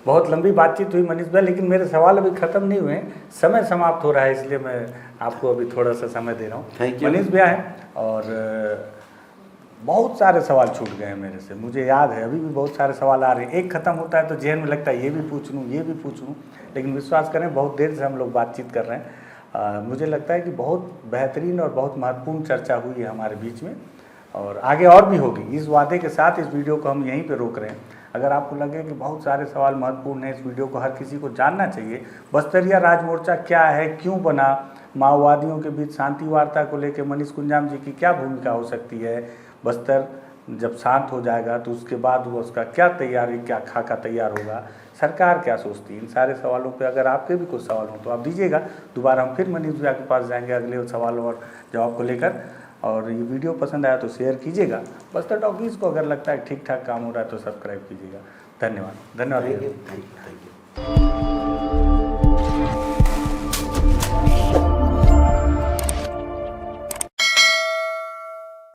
बहुत लंबी बातचीत हुई मनीष भाई, लेकिन मेरे सवाल अभी ख़त्म नहीं हुए, समय समाप्त हो रहा है, इसलिए मैं आपको अभी थोड़ा सा समय दे रहा हूँ। Thank you. मनीष भैया हैं और बहुत सारे सवाल छूट गए हैं मेरे से, मुझे याद है अभी भी बहुत सारे सवाल आ रहे हैं। एक ख़त्म होता है तो जहन में लगता है ये भी पूछ लूँ, लेकिन विश्वास करें बहुत देर से हम लोग बातचीत कर रहे हैं। मुझे लगता है कि बहुत बेहतरीन और बहुत महत्वपूर्ण चर्चा हुई है हमारे बीच में, और आगे और भी होगी। इस वादे के साथ इस वीडियो को हम यहीं पे रोक रहे हैं। अगर आपको लगे कि बहुत सारे सवाल महत्वपूर्ण हैं, इस वीडियो को हर किसी को जानना चाहिए, बस्तरिया राज मोर्चा क्या है, क्यों बना, माओवादियों के बीच शांति वार्ता को लेकर मनीष कुंजाम जी की क्या भूमिका हो सकती है, बस्तर जब शांत हो जाएगा तो उसके बाद वो उसका क्या तैयारी, क्या खाका तैयार होगा, सरकार क्या सोचती है, इन सारे सवालों पे अगर आपके भी कुछ सवाल हो तो आप दीजिएगा। दोबारा हम फिर मनीष भैया के पास जाएंगे अगले सवालों और जवाब को लेकर। और ये वीडियो पसंद आया तो शेयर कीजिएगा। बस्तर टॉकीज़ को अगर लगता है ठीक ठाक काम हो रहा है तो सब्सक्राइब कीजिएगा। धन्यवाद। Thank you.